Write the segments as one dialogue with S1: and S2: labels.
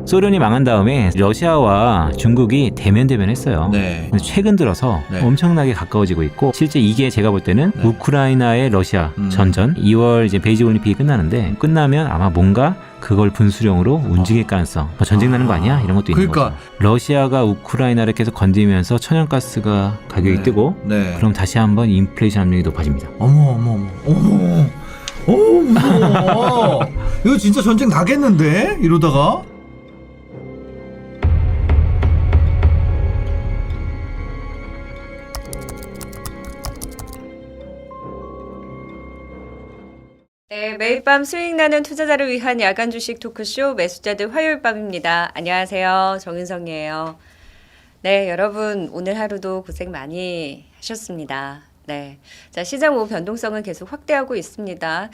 S1: 소련이 망한 다음에 러시아와 중국이 대면했어요.
S2: 네.
S1: 근데 최근 들어서
S2: 네.
S1: 엄청나게 가까워지고 있고 실제 이게 제가 볼 때는
S2: 네.
S1: 우크라이나의 러시아 전전 2월 이제 베이징 올림픽이 끝나는데 끝나면 아마 뭔가 그걸 분수령으로 움직일 가능성 전쟁 나는 거 아니야? 이런 것도 있는
S2: 그러니까.
S1: 거죠. 러시아가 우크라이나를 계속 건드리면서 천연가스가 가격이
S2: 네.
S1: 뜨고
S2: 네.
S1: 그럼 다시 한번 인플레이션 압력이 높아집니다.
S2: 어머. 무서워. 이거 진짜 전쟁 나겠는데? 이러다가?
S3: 네, 매일 밤 수익 나는 투자자를 위한 야간 주식 토크쇼 매수자들 화요일 밤입니다. 안녕하세요. 정은성이에요. 네, 여러분 오늘 하루도 고생 많이 하셨습니다. 네, 자 시장 후 변동성은 계속 확대하고 있습니다.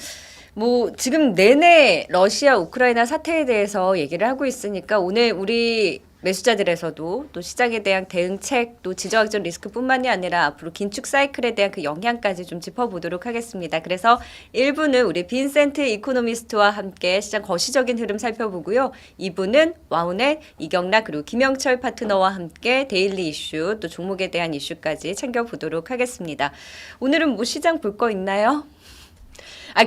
S3: 뭐 지금 내내 러시아 우크라이나 사태에 대해서 얘기를 하고 있으니까 오늘 우리 매수자들에서도 또 시장에 대한 대응책 또 지정학적 리스크뿐만이 아니라 앞으로 긴축 사이클에 대한 그 영향까지 좀 짚어보도록 하겠습니다. 그래서 1부는 우리 빈센트 이코노미스트와 함께 시장 거시적인 흐름 살펴보고요. 2부는 와운의 이경락 그리고 김영철 파트너와 함께 데일리 이슈 또 종목에 대한 이슈까지 챙겨보도록 하겠습니다. 오늘은 뭐 시장 볼 거 있나요?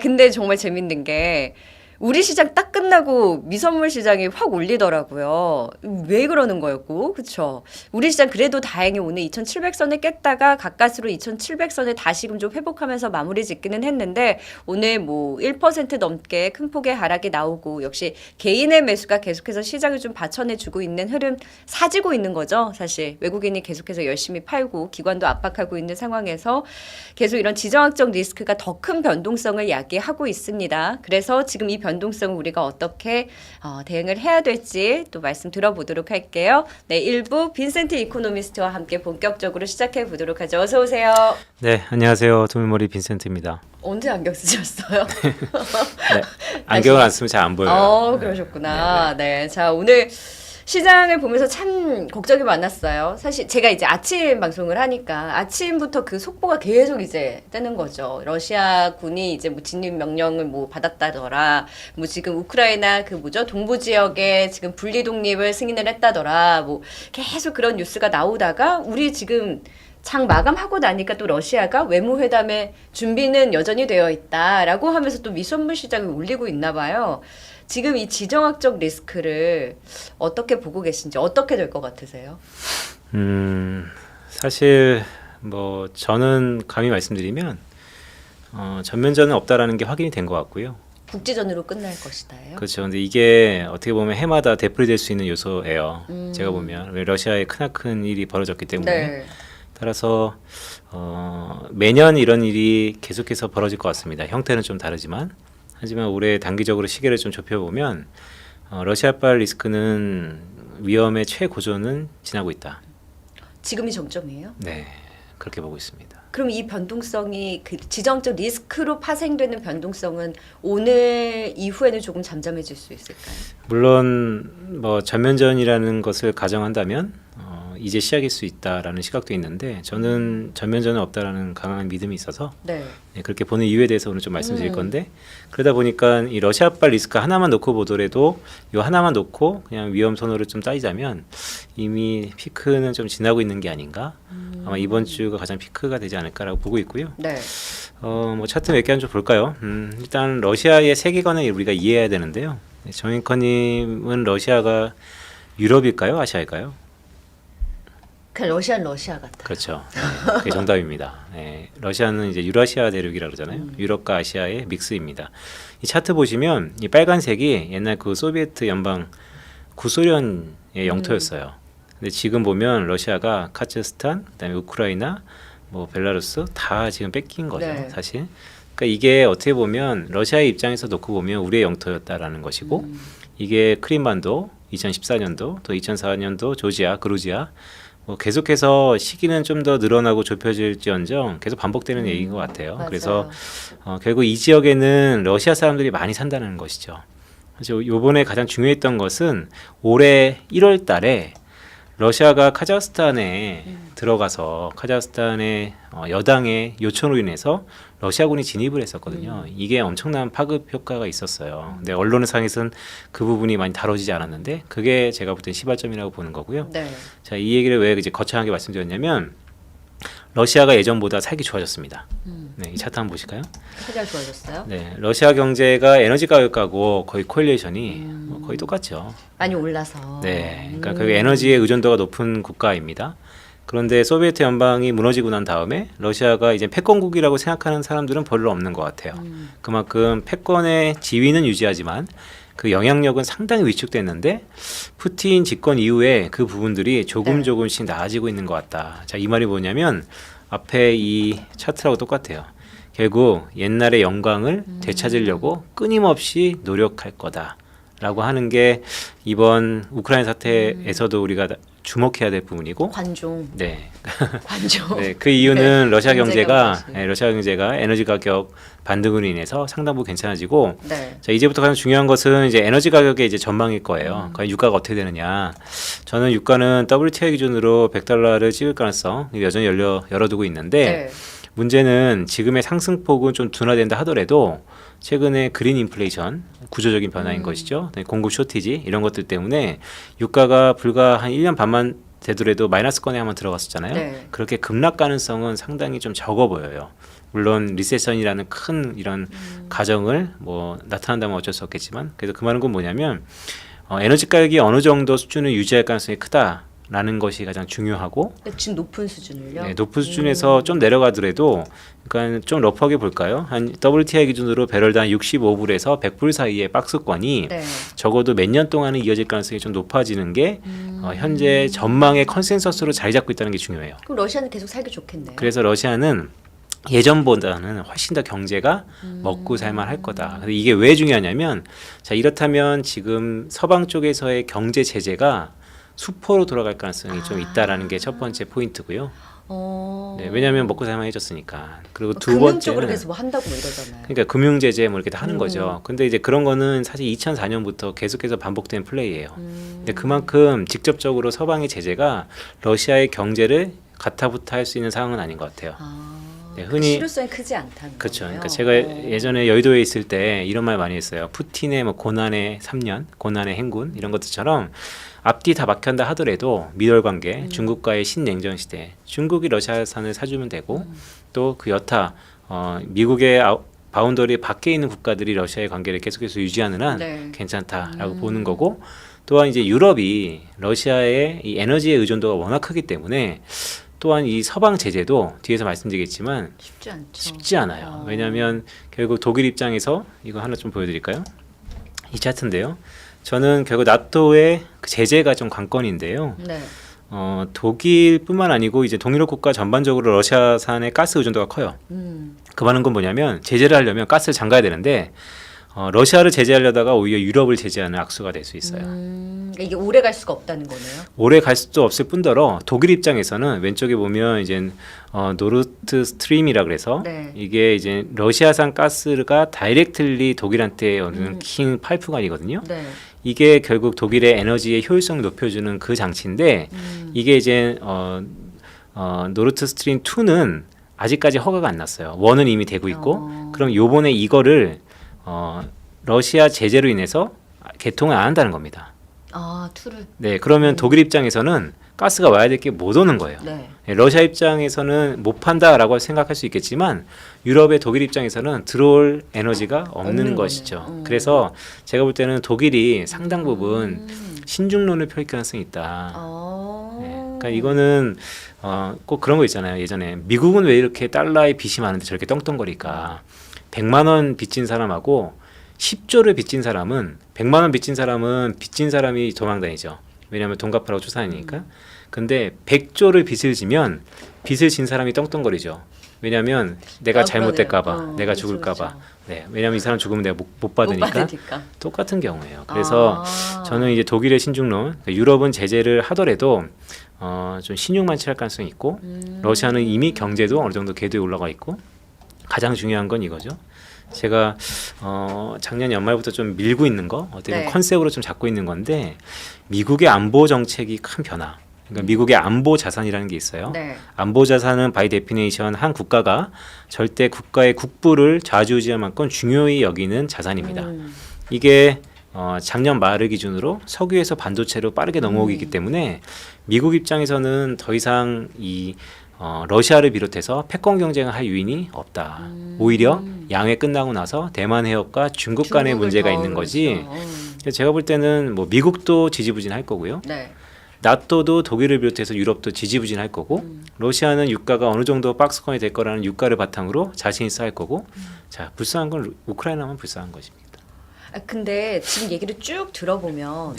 S3: 근데 정말 재밌는 게 우리 시장 딱 끝나고 미선물 시장이 확 올리더라고요. 왜 그러는 거였고, 그쵸? 우리 시장 그래도 다행히 오늘 2,700선을 깼다가 가까스로 2,700선을 다시금 좀 회복하면서 마무리 짓기는 했는데 오늘 뭐 1% 넘게 큰 폭의 하락이 나오고 역시 개인의 매수가 계속해서 시장을 좀 받쳐내주고 있는 흐름 사지고 있는 거죠. 사실 외국인이 계속해서 열심히 팔고 기관도 압박하고 있는 상황에서 계속 이런 지정학적 리스크가 더 큰 변동성을 야기하고 있습니다. 그래서 지금 이 변동성을 우리가 어떻게 대응을 해야 될지 또 말씀 들어보도록 할게요. 네, 1부 빈센트 이코노미스트와 함께 본격적으로 시작해 보도록 하죠. 어서 오세요.
S1: 네, 안녕하세요. 도미머리 빈센트입니다.
S3: 언제 안경 쓰셨어요?
S1: 네, 안경을 안 쓰면 잘 안 보여요.
S3: 그러셨구나. 네, 자 오늘 시장을 보면서 참 걱정이 많았어요. 사실 제가 이제 아침 방송을 하니까 아침부터 그 속보가 계속 이제 뜨는 거죠. 러시아 군이 이제 뭐 진입 명령을 뭐 받았다더라. 뭐 지금 우크라이나 그 뭐죠? 동부 지역에 지금 분리 독립을 승인을 했다더라. 뭐 계속 그런 뉴스가 나오다가 우리 지금 장 마감하고 나니까 또 러시아가 외무회담의 준비는 여전히 되어 있다라고 하면서 또 미선물 시장을 올리고 있나 봐요. 지금 이 지정학적 리스크를 어떻게 보고 계신지 어떻게 될 것 같으세요?
S1: 사실 뭐 저는 감히 말씀드리면 전면전은 없다라는 게 확인이 된 것 같고요.
S3: 국지전으로 끝날 것이다요.
S1: 그렇죠. 근데 이게 어떻게 보면 해마다 되풀이될 수 있는 요소예요. 제가 보면 왜 러시아에 크나큰 일이 벌어졌기 때문에
S3: 네.
S1: 따라서 매년 이런 일이 계속해서 벌어질 것 같습니다. 형태는 좀 다르지만 하지만 올해 단기적으로 시계를 좀 좁혀보면 러시아발 리스크는 위험의 최고조는 지나고 있다.
S3: 지금이 정점이에요?
S1: 네, 그렇게 보고 있습니다.
S3: 그럼 이 변동성이 그 지정적 리스크로 파생되는 변동성은 오늘 이후에는 조금 잠잠해질 수 있을까요?
S1: 물론 뭐 전면전이라는 것을 가정한다면 이제 시작일 수 있다라는 시각도 있는데 저는 전면전은 없다라는 강한 믿음이 있어서
S3: 네.
S1: 네, 그렇게 보는 이유에 대해서 오늘 좀 말씀드릴 건데 그러다 보니까 이 러시아발 리스크 하나만 놓고 보더라도 이 하나만 놓고 그냥 위험 선호를 좀 따지자면 이미 피크는 좀 지나고 있는 게 아닌가 아마 이번 주가 가장 피크가 되지 않을까라고 보고 있고요.
S3: 네.
S1: 뭐 차트 몇 개 좀 볼까요? 일단 러시아의 세계관을 우리가 이해해야 되는데요. 네, 정인커님은 러시아가 유럽일까요, 아시아일까요?
S3: 그냥 러시아 같아.
S1: 그렇죠. 네, 그게 정답입니다. 네, 러시아는 이제 유라시아 대륙이라고 그러잖아요. 유럽과 아시아의 믹스입니다. 이 차트 보시면 이 빨간색이 옛날 그 소비에트 연방 구소련의 영토였어요. 근데 지금 보면 러시아가 카자흐스탄, 그다음에 우크라이나, 뭐 벨라루스 다 지금 뺏긴 거죠,
S3: 네.
S1: 사실. 그러니까 이게 어떻게 보면 러시아의 입장에서 놓고 보면 우리의 영토였다라는 것이고 이게 크림반도 2014년도 또 2004년도 조지아, 그루지아 뭐 계속해서 시기는 좀 더 늘어나고 좁혀질지언정 계속 반복되는 얘기인 것 같아요.
S3: 맞아요.
S1: 그래서 결국 이 지역에는 러시아 사람들이 많이 산다는 것이죠. 그래서 요번에 가장 중요했던 것은 올해 1월 달에 러시아가 카자흐스탄에 들어가서 카자흐스탄의 여당의 요청으로 인해서 러시아군이 진입을 했었거든요. 이게 엄청난 파급 효과가 있었어요. 근데 언론상에서는 그 부분이 많이 다뤄지지 않았는데 그게 제가 볼 땐 시발점이라고 보는 거고요.
S3: 네.
S1: 자, 이 얘기를 왜 이제 거창하게 말씀드렸냐면 러시아가 예전보다 살기 좋아졌습니다. 네, 이 차트 한번 보실까요?
S3: 세잘 좋아졌어요?
S1: 네, 러시아 경제가 에너지 가격하고 거의 코릴레이션이 뭐 거의 똑같죠.
S3: 많이 올라서.
S1: 네, 그러니까 그 에너지의 의존도가 높은 국가입니다. 그런데 소비에트 연방이 무너지고 난 다음에 러시아가 이제 패권국이라고 생각하는 사람들은 별로 없는 것 같아요. 그만큼 패권의 지위는 유지하지만 그 영향력은 상당히 위축됐는데 푸틴 집권 이후에 그 부분들이 조금씩 나아지고 있는 것 같다. 자, 이 말이 뭐냐면 앞에 이 차트라고 똑같아요. 결국 옛날의 영광을 되찾으려고 끊임없이 노력할 거다라고 하는 게 이번 우크라이나 사태에서도 우리가 주목해야 될 부분이고.
S3: 관종.
S1: 네.
S3: 관종.
S1: 네, 그 이유는 러시아 경제가
S3: 경제가
S1: 러시아 경제가 에너지 가격 반등으로 인해서 상당 부분 괜찮아지고.
S3: 네.
S1: 자, 이제부터 가장 중요한 것은 이제 에너지 가격의 이제 전망일 거예요. 과연 유가가 어떻게 되느냐. 저는 유가는 WTI 기준으로 $100를 찍을 가능성 여전히 열어두고 있는데
S3: 네.
S1: 문제는 지금의 상승폭은 좀 둔화된다 하더라도 최근에 그린 인플레이션 구조적인 변화인 것이죠. 네, 공급 쇼티지 이런 것들 때문에 유가가 불과 한 1년 반만 되더라도 마이너스권에 한번 들어갔었잖아요.
S3: 네.
S1: 그렇게 급락 가능성은 상당히 좀 적어 보여요. 물론 리세션이라는 큰 이런 가정을 뭐 나타난다면 어쩔 수 없겠지만 그래도 그 말은 건 뭐냐면 에너지 가격이 어느 정도 수준을 유지할 가능성이 크다라는 것이 가장 중요하고
S3: 지금 높은 수준을요?
S1: 네, 높은 수준에서 좀 내려가더라도 그러니까 좀 러프하게 볼까요? 한 WTI 기준으로 배럴당 65불에서 100불 사이의 박스권이
S3: 네.
S1: 적어도 몇 년 동안은 이어질 가능성이 좀 높아지는 게 현재 전망의 컨센서스로 자리 잡고 있다는 게 중요해요.
S3: 그럼 러시아는 계속 살기 좋겠네요.
S1: 그래서 러시아는 예전보다는 훨씬 더 경제가 먹고 살만 할 거다. 근데 이게 왜 중요하냐면 자, 이렇다면 지금 서방 쪽에서의 경제 제재가 수포로 돌아갈 가능성이 좀 있다라는 게 첫 번째 포인트고요. 네, 왜냐하면 먹고 살만해졌으니까. 그리고 두
S3: 금융 쪽으로
S1: 번째는
S3: 계속 뭐 한다고 뭐 이러잖아요.
S1: 그러니까 금융 제재 뭐 이렇게 다 하는 거죠. 근데 이제 그런 거는 사실 2004년부터 계속해서 반복된 플레이예요. 근데 그만큼 직접적으로 서방의 제재가 러시아의 경제를 가타부타 할 수 있는 상황은 아닌 것 같아요. 네, 흔히
S3: 실효성이 크지 않다는
S1: 그렇죠.
S3: 거예요.
S1: 그러니까 제가 예전에 여의도에 있을 때 이런 말 많이 했어요. 푸틴의 뭐 고난의 3년, 고난의 행군 이런 것들처럼 앞뒤 다 막힌다 하더라도 미월 관계, 중국과의 신냉전 시대, 중국이 러시아산을 사주면 되고 또 그 여타 미국의 바운더리 밖에 있는 국가들이 러시아의 관계를 계속해서 유지하는 한
S3: 네.
S1: 괜찮다라고 보는 거고 또한 이제 유럽이 러시아의 이 에너지의 의존도가 워낙 크기 때문에 또한 이 서방 제재도 뒤에서 말씀드리겠지만
S3: 쉽지 않죠.
S1: 쉽지 않아요. 왜냐하면 결국 독일 입장에서 이거 하나 좀 보여드릴까요? 이 차트인데요. 저는 결국 나토의 그 제재가 좀 관건인데요.
S3: 네.
S1: 독일뿐만 아니고 이제 동유럽 국가 전반적으로 러시아산의 가스 의존도가 커요. 그 말은 건 뭐냐면 제재를 하려면 가스를 잠가야 되는데 러시아를 제재하려다가 오히려 유럽을 제재하는 악수가 될 수 있어요.
S3: 그러니까 이게 오래 갈 수가 없다는 거네요.
S1: 오래 갈 수도 없을 뿐더러 독일 입장에서는 왼쪽에 보면 이제 노르트 스트림이라 그래서
S3: 네.
S1: 이게 이제 러시아산 가스가 다이렉틀리 독일한테 오는 긴 파이프관이거든요.
S3: 네.
S1: 이게 결국 독일의 에너지의 효율성을 높여주는 그 장치인데 이게 이제 노르트 스트림 2는 아직까지 허가가 안 났어요. 1은 이미 되고 있고 그럼 요번에 이거를 러시아 제재로 인해서 개통을 안 한다는 겁니다.
S3: 툴을.
S1: 네, 그러면 독일 입장에서는 가스가 와야 될 게 못 오는 거예요.
S3: 네.
S1: 네, 러시아 입장에서는 못 판다라고 생각할 수 있겠지만 유럽의 독일 입장에서는 들어올 에너지가 없는 것이죠. 그래서 제가 볼 때는 독일이 상당 부분 신중론을 펼 가능성이 있다. 네, 그러니까 이거는 꼭 그런 거 있잖아요. 예전에 미국은 왜 이렇게 달러에 빚이 많은데 저렇게 떵떵거릴까? 100만 원 빚진 사람하고 10조를 빚진 사람은 100만 원 빚진 사람은 빚진 사람이 도망다니죠. 왜냐하면 돈 갚으라고 쫓아다니니까. 근데 100조를 빚을 지면 빚을 진 사람이 떵떵거리죠. 왜냐하면 내가 잘못될까 봐, 내가 죽을까 봐. 네, 왜냐하면 이 사람 죽으면 내가 못 받으니까. 똑같은 경우예요. 그래서 저는 이제 독일의 신중론, 유럽은 제재를 하더라도 좀 신용만취할 가능성이 있고 러시아는 이미 경제도 어느 정도 궤도에 올라가 있고 가장 중요한 건 이거죠. 제가 작년 연말부터 좀 밀고 있는 거 어떻게
S3: 네.
S1: 컨셉으로 좀 잡고 있는 건데 미국의 안보 정책이 큰 변화. 그러니까 미국의 안보 자산이라는 게 있어요.
S3: 네.
S1: 안보 자산은 바이 데피네이션 한 국가가 절대 국가의 국부를 좌지우지할 만큼 중요히 여기는 자산입니다. 이게 작년 말을 기준으로 석유에서 반도체로 빠르게 넘어오기 때문에 미국 입장에서는 더 이상 이 러시아를 비롯해서 패권 경쟁을 할 요인이 없다. 오히려 양회 끝나고 나서 대만 해협과 중국 간의
S3: 중국을
S1: 문제가
S3: 더
S1: 있는 거지.
S3: 그렇죠.
S1: 그래서 제가 볼 때는 뭐 미국도 지지부진할 거고요.
S3: 네.
S1: 나토도 독일을 비롯해서 유럽도 지지부진할 거고 러시아는 유가가 어느 정도 박스권이 될 거라는 유가를 바탕으로 자신 있어 할 거고 자 불쌍한 건 우크라이나만 불쌍한 것입니다.
S3: 근데 지금 얘기를 쭉 들어보면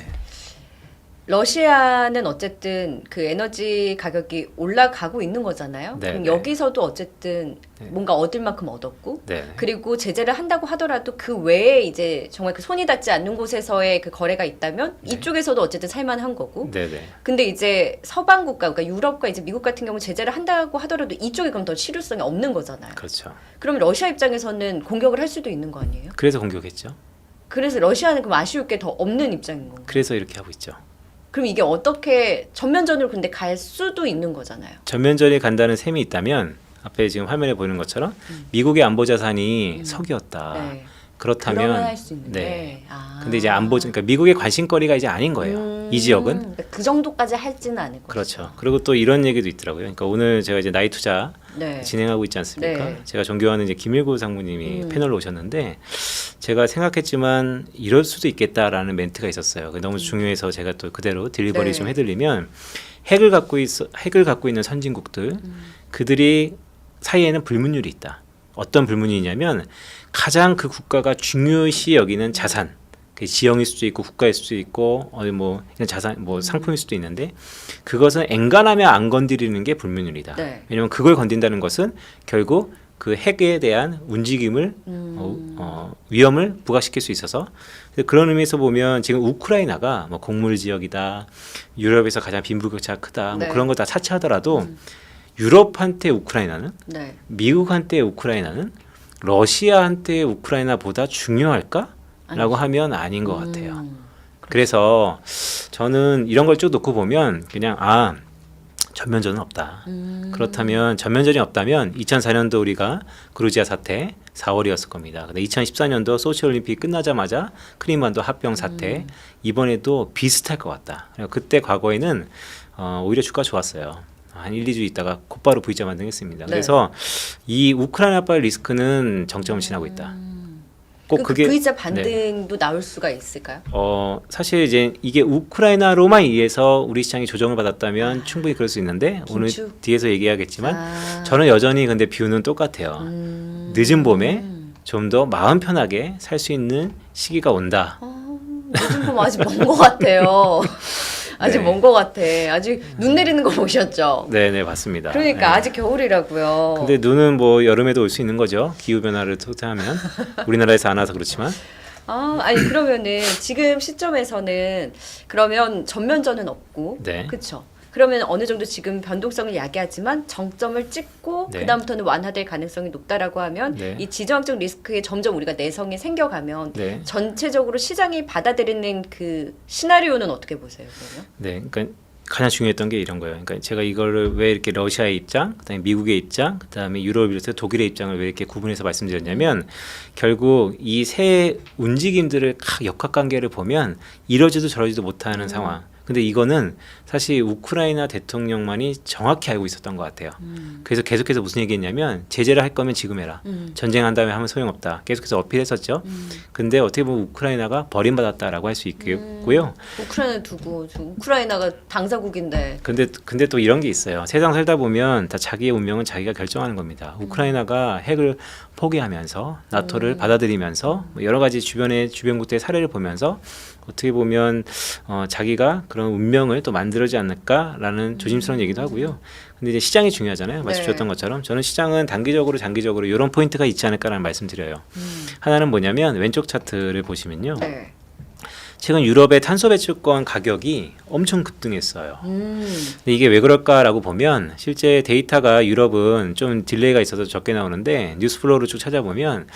S3: 러시아는 어쨌든 그 에너지 가격이 올라가고 있는 거잖아요.
S1: 네,
S3: 그럼
S1: 네.
S3: 여기서도 어쨌든
S1: 네.
S3: 뭔가 얻을 만큼 얻었고
S1: 네.
S3: 그리고 제재를 한다고 하더라도 그 외에 이제 정말 그 손이 닿지 않는 곳에서의 그 거래가 있다면
S1: 네.
S3: 이쪽에서도 어쨌든 살만한 거고.
S1: 네네.
S3: 근데 이제 서방 국가, 그러니까 유럽과 이제 미국 같은 경우 제재를 한다고 하더라도 이쪽이 그럼 더 실효성이 없는 거잖아요.
S1: 그렇죠.
S3: 그럼 러시아 입장에서는 공격을 할 수도 있는 거 아니에요?
S1: 그래서 공격했죠.
S3: 그래서 러시아는 그럼 아쉬울 게 더 없는 입장인 건가요?
S1: 그래서 이렇게 하고 있죠.
S3: 그럼 이게 어떻게 전면전으로 근데 갈 수도 있는 거잖아요.
S1: 전면전에 간다는 셈이 있다면 앞에 지금 화면에 보이는 것처럼 미국의 안보 자산이 석유였다.
S3: 네.
S1: 그렇다면
S3: 그러면 할 수 있는데.
S1: 네.
S3: 아.
S1: 근데 이제 안보 그러니까 미국의 관심거리가 이제 아닌 거예요. 이 지역은.
S3: 그러니까 그 정도까지 할지는 않을 거죠.
S1: 그렇죠. 그리고 또 이런 얘기도 있더라고요. 그러니까 오늘 제가 이제 나이 투자
S3: 네.
S1: 진행하고 있지 않습니까?
S3: 네.
S1: 제가 존경하는 이제 김일구 상무님이 패널로 오셨는데 제가 생각했지만 이럴 수도 있겠다라는 멘트가 있었어요. 그게 너무 중요해서 제가 또 그대로 딜리버리
S3: 네.
S1: 좀 해드리면 핵을 갖고 있는 선진국들 그들이 사이에는 불문율이 있다. 어떤 불문율이냐면 가장 그 국가가 중요시 여기는 자산. 그 지형일 수도 있고 국가일 수도 있고 뭐 이런 자산 뭐 상품일 수도 있는데 그것은 엔간하면 안 건드리는 게 불문율이다.
S3: 네.
S1: 왜냐하면 그걸 건든다는 것은 결국 그 핵에 대한 움직임을 위험을 부각시킬 수 있어서 그런 의미에서 보면 지금 우크라이나가 뭐 곡물 지역이다, 유럽에서 가장 빈부격차가 크다,
S3: 네.
S1: 뭐 그런 거 다 차치하더라도 유럽한테 우크라이나는
S3: 네.
S1: 미국한테 우크라이나는 러시아한테 우크라이나보다 중요할까? 라고 하면 아닌 것 같아요. 그래서 저는 이런 걸 쭉 놓고 보면 그냥 전면전은 없다. 그렇다면 전면전이 없다면 2004년도 우리가 그루지아 사태 4월이었을 겁니다. 근데 2014년도 소치올림픽 끝나자마자 크림반도 합병 사태 이번에도 비슷할 것 같다. 그때 과거에는 오히려 주가 좋았어요. 한 1, 2주 있다가 곧바로 V자 반등했습니다.
S3: 네.
S1: 그래서 이 우크라이나발 리스크는 정점을 지나고 있다. 꼭 그게
S3: V자 반등도 나올 수가 있을까요?
S1: 사실 이제 이게 우크라이나로만 의해서 우리 시장이 조정을 받았다면 충분히 그럴 수 있는데 오늘
S3: 긴축?
S1: 뒤에서 얘기하겠지만 저는 여전히 근데 뷰는 똑같아요. 늦은 봄에 좀 더 마음 편하게 살 수 있는 시기가 온다.
S3: 요즘 보면 아직 먼 것 같아요. 아직
S1: 네.
S3: 먼 것 같아. 아직 눈 내리는 거 보셨죠?
S1: 네네 맞습니다.
S3: 그러니까
S1: 네.
S3: 아직 겨울이라고요.
S1: 근데 눈은 뭐 여름에도 올 수 있는 거죠. 기후 변화를 토대하면 우리나라에서 안 와서 그렇지만
S3: 아니 그러면은 지금 시점에서는 그러면 전면전은 없고,
S1: 네.
S3: 그렇죠? 그러면 어느 정도 지금 변동성을 야기하지만 정점을 찍고
S1: 네.
S3: 그다음부터는 완화될 가능성이 높다라고 하면
S1: 네.
S3: 이 지정학적 리스크에 점점 우리가 내성이 생겨가면
S1: 네.
S3: 전체적으로 시장이 받아들이는 그 시나리오는 어떻게 보세요? 그러면?
S1: 네, 그러니까 가장 중요했던 게 이런 거예요. 그러니까 제가 이거를 왜 이렇게 러시아의 입장, 그다음에 미국의 입장, 그다음에 유럽을 비롯해서 독일의 입장을 왜 이렇게 구분해서 말씀드렸냐면 결국 이 세 움직임들을 역학관계를 보면 이러지도 저러지도 못하는 상황. 근데 이거는 사실 우크라이나 대통령만이 정확히 알고 있었던 것 같아요. 그래서 계속해서 무슨 얘기했냐면 제재를 할 거면 지금 해라. 전쟁한 다음에 하면 소용없다. 계속해서 어필했었죠. 근데 어떻게 보면 우크라이나가 버림받았다라고 할 수 있겠고요.
S3: 우크라이나 두고 우크라이나가 당사국인데.
S1: 근데 또 이런 게 있어요. 세상 살다 보면 다 자기의 운명은 자기가 결정하는 겁니다. 우크라이나가 핵을 포기하면서 나토를 받아들이면서 뭐 여러 가지 주변국들의 사례를 보면서 어떻게 보면 자기가 그런 운명을 또 만들어지 않을까라는 조심스러운 얘기도 하고요. 근데 이제 시장이 중요하잖아요. 말씀 주셨던 것처럼 저는 시장은 단기적으로 장기적으로 이런 포인트가 있지 않을까라는 말씀드려요. 하나는 뭐냐면 왼쪽 차트를 보시면요.
S3: 네.
S1: 최근 유럽의 탄소 배출권 가격이 엄청 급등했어요. 근데 이게 왜 그럴까라고 보면 실제 데이터가 유럽은 좀 딜레이가 있어서 적게 나오는데 뉴스플로우를 쭉 찾아보면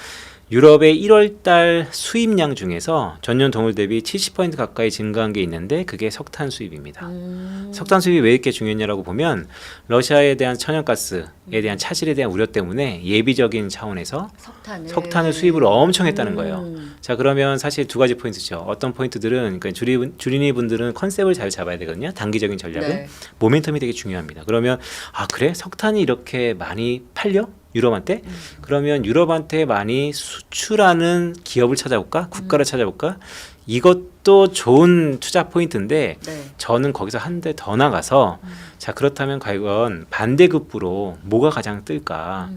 S1: 유럽의 1월달 수입량 중에서 전년 동월 대비 70% 가까이 증가한 게 있는데 그게 석탄 수입입니다. 석탄 수입이 왜 이렇게 중요했냐라고 보면 러시아에 대한 천연가스에 대한 차질에 대한 우려 때문에 예비적인 차원에서 석탄을 수입을 엄청 했다는 거예요. 자, 그러면 사실 두 가지 포인트죠. 어떤 포인트들은 그러니까 주린이 분들은 컨셉을 잘 잡아야 되거든요. 단기적인 전략은
S3: 네.
S1: 모멘텀이 되게 중요합니다. 그러면 아 그래? 석탄이 이렇게 많이 팔려? 유럽한테? 그러면 유럽한테 많이 수출하는 기업을 찾아볼까? 국가를 찾아볼까? 이것도 좋은 투자 포인트인데
S3: 네.
S1: 저는 거기서 한 대 더 나가서 자 그렇다면 과연 반대급부로 뭐가 가장 뜰까?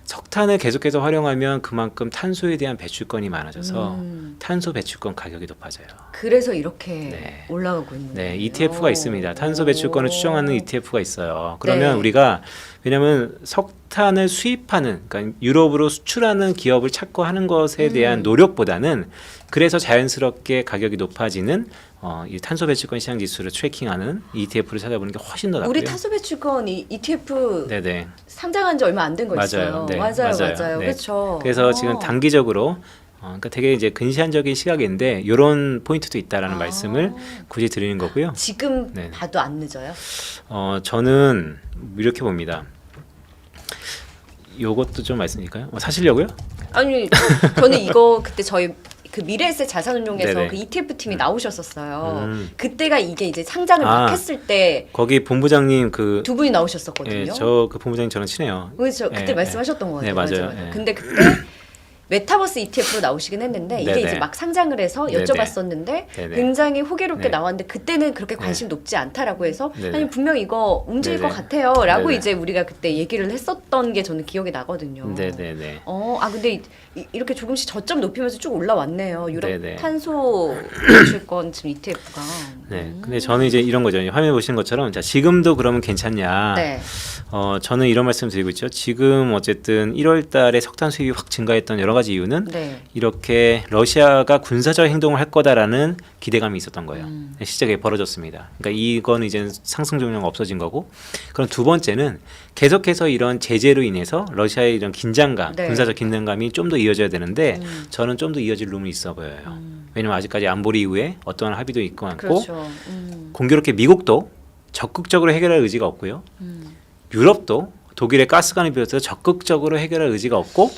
S1: 석탄을 계속해서 활용하면 그만큼 탄소에 대한 배출권이 많아져서 탄소 배출권 가격이 높아져요.
S3: 그래서 이렇게
S1: 네.
S3: 올라가고 있는
S1: 네,
S3: 거예요.
S1: ETF가 있습니다. 탄소 배출권을 추정하는 ETF가 있어요. 그러면
S3: 네.
S1: 우리가 왜냐하면 석탄을 수입하는, 그러니까 유럽으로 수출하는 기업을 찾고 하는 것에 대한 노력보다는 그래서 자연스럽게 가격이 높아지는 이 탄소 배출권 시장 지수를 트래킹하는 ETF를 찾아보는 게 훨씬 더 낫고요.
S3: 우리 탄소 배출권 ETF
S1: 네네.
S3: 상장한 지 얼마 안 된 거
S1: 맞아요.
S3: 있어요.
S1: 네,
S3: 맞아요.
S1: 맞아요. 네.
S3: 그렇죠.
S1: 그래서 지금 단기적으로 그러니까 되게 이제 근시안적인 시각인데 이런 포인트도 있다라는 말씀을 굳이 드리는 거고요.
S3: 지금
S1: 네.
S3: 봐도 안 늦어요?
S1: 저는 이렇게 봅니다. 요것도 좀 말씀드릴까요? 사시려고요?
S3: 아니 저는 이거 그때 저희 그 미래에셋 자산운용에서
S1: 네네.
S3: 그 ETF 팀이 나오셨었어요. 그때가 이게 이제 상장을 막 했을 때 두
S1: 거기 본부장님 그
S3: 분이 나오셨었거든요.
S1: 예, 저 그 본부장님 저랑 친해요.
S3: 그래서 그때
S1: 예,
S3: 말씀하셨던 것
S1: 네,
S3: 같아요.
S1: 맞아요. 예.
S3: 근데 그때 메타버스 ETF로 나오시긴 했는데 이게
S1: 네네.
S3: 이제 막 상장을 해서
S1: 네네.
S3: 여쭤봤었는데
S1: 네네.
S3: 굉장히 호기롭게
S1: 네.
S3: 나왔는데 그때는 그렇게 관심 높지 않다라고 해서
S1: 네네.
S3: 아니 분명 이거 움직일
S1: 네네.
S3: 것 같아요라고
S1: 네네.
S3: 이제 우리가 그때 얘기를 했었던 게 저는 기억이 나거든요.
S1: 네네네.
S3: 근데 이렇게 조금씩 저점 높이면서 쭉 올라왔네요. 유럽
S1: 네네.
S3: 탄소 배출권 지금 ETF가.
S1: 네. 근데 저는 이제 이런 거죠. 화면에 보시는 것처럼 자 지금도 그러면 괜찮냐?
S3: 네.
S1: 저는 이런 말씀 드리고 있죠. 지금 어쨌든 1월달에 석탄 수입이 확 증가했던 여러 가지 이유는
S3: 네.
S1: 이렇게 러시아가 군사적 행동을 할 거다라는 기대감이 있었던 거예요. 시작에 벌어졌습니다. 그러니까 이건 이제 상승 종료가 없어진 거고, 그럼 두 번째는 계속해서 이런 제재로 인해서 러시아의 이런 긴장감,
S3: 네.
S1: 군사적 긴장감이 좀 더 이어져야 되는데 저는 좀 더 이어질 룸이 있어 보여요. 왜냐면 아직까지 안보리 이후에 어떠한 합의도 있고 않고
S3: 그렇죠.
S1: 공교롭게 미국도 적극적으로 해결할 의지가 없고요. 유럽도 독일의 가스관을 비롯해서 적극적으로 해결할 의지가 없고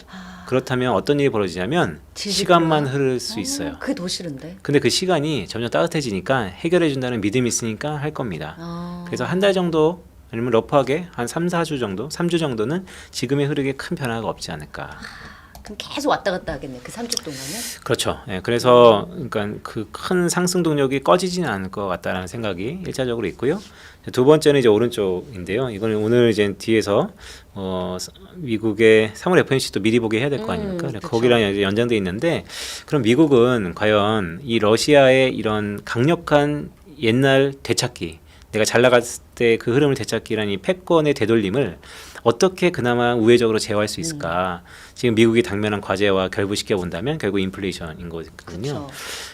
S1: 그렇다면 어떤 일이 벌어지냐면 시간만 흐를 수 있어요.
S3: 그게 더 싫은데.
S1: 근데 그 시간이 점점 따뜻해지니까 해결해 준다는 믿음이 있으니까 할 겁니다. 그래서 한 달 정도 아니면 러프하게 한 3, 4주 정도, 3주 정도는 지금의 흐르기에 큰 변화가 없지 않을까.
S3: 그럼 계속 왔다 갔다 하겠네. 그 3주 동안은.
S1: 그렇죠. 예, 그래서 그러니까 그 큰 상승 동력이 꺼지지는 않을 것 같다라는 생각이 일차적으로 있고요. 두 번째는 이제 오른쪽인데요. 이거는 오늘 이제 뒤에서 미국의 3월 FOMC도 미리 보게 해야 될 거 아닙니까?
S3: 그쵸.
S1: 거기랑 이제 연장돼 있는데 그럼 미국은 과연 이 러시아의 이런 강력한 옛날 되찾기, 내가 잘 나갔을 때 그 흐름을 되찾기라는 이 패권의 되돌림을 어떻게 그나마 우회적으로 제어할 수 있을까? 지금 미국이 당면한 과제와 결부시켜 본다면 결국 인플레이션인 거거든요.
S3: 그쵸.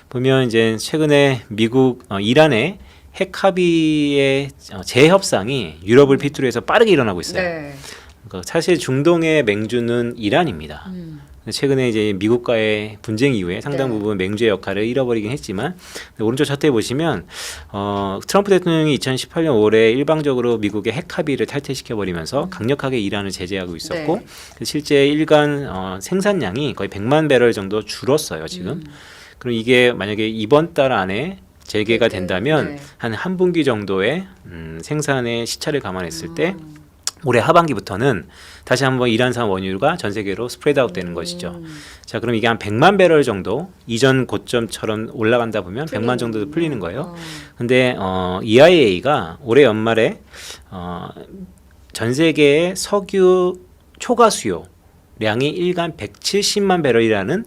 S1: 보면 이제 최근에 미국 이란의 핵 합의의 재협상이 유럽을 필두로 해서 빠르게 일어나고 있어요.
S3: 네.
S1: 그러니까 사실 중동의 맹주는 이란입니다. 최근에 이제 미국과의 분쟁 이후에 상당
S3: 네.
S1: 부분 맹주의 역할을 잃어버리긴 했지만 오른쪽 차트에 보시면 트럼프 대통령이 2018년 5월에 일방적으로 미국의 핵 합의를 탈퇴시켜 버리면서 강력하게 이란을 제재하고 있었고
S3: 네.
S1: 실제 일간 생산량이 거의 100만 배럴 정도 줄었어요 지금. 그럼 이게 만약에 이번 달 안에 재개가
S3: 네,
S1: 된다면
S3: 네.
S1: 한 분기 정도의 생산의 시차를 감안했을 때 올해 하반기부터는 다시 한번 이란산 원유가 전 세계로 스프레드아웃 되는 것이죠. 자, 그럼 이게 한 100만 배럴 정도 이전 고점처럼 올라간다 보면 100만 정도 풀리는 거예요. 근데 EIA가 올해 연말에 전 세계의 석유 초과 수요량이 일간 170만 배럴이라는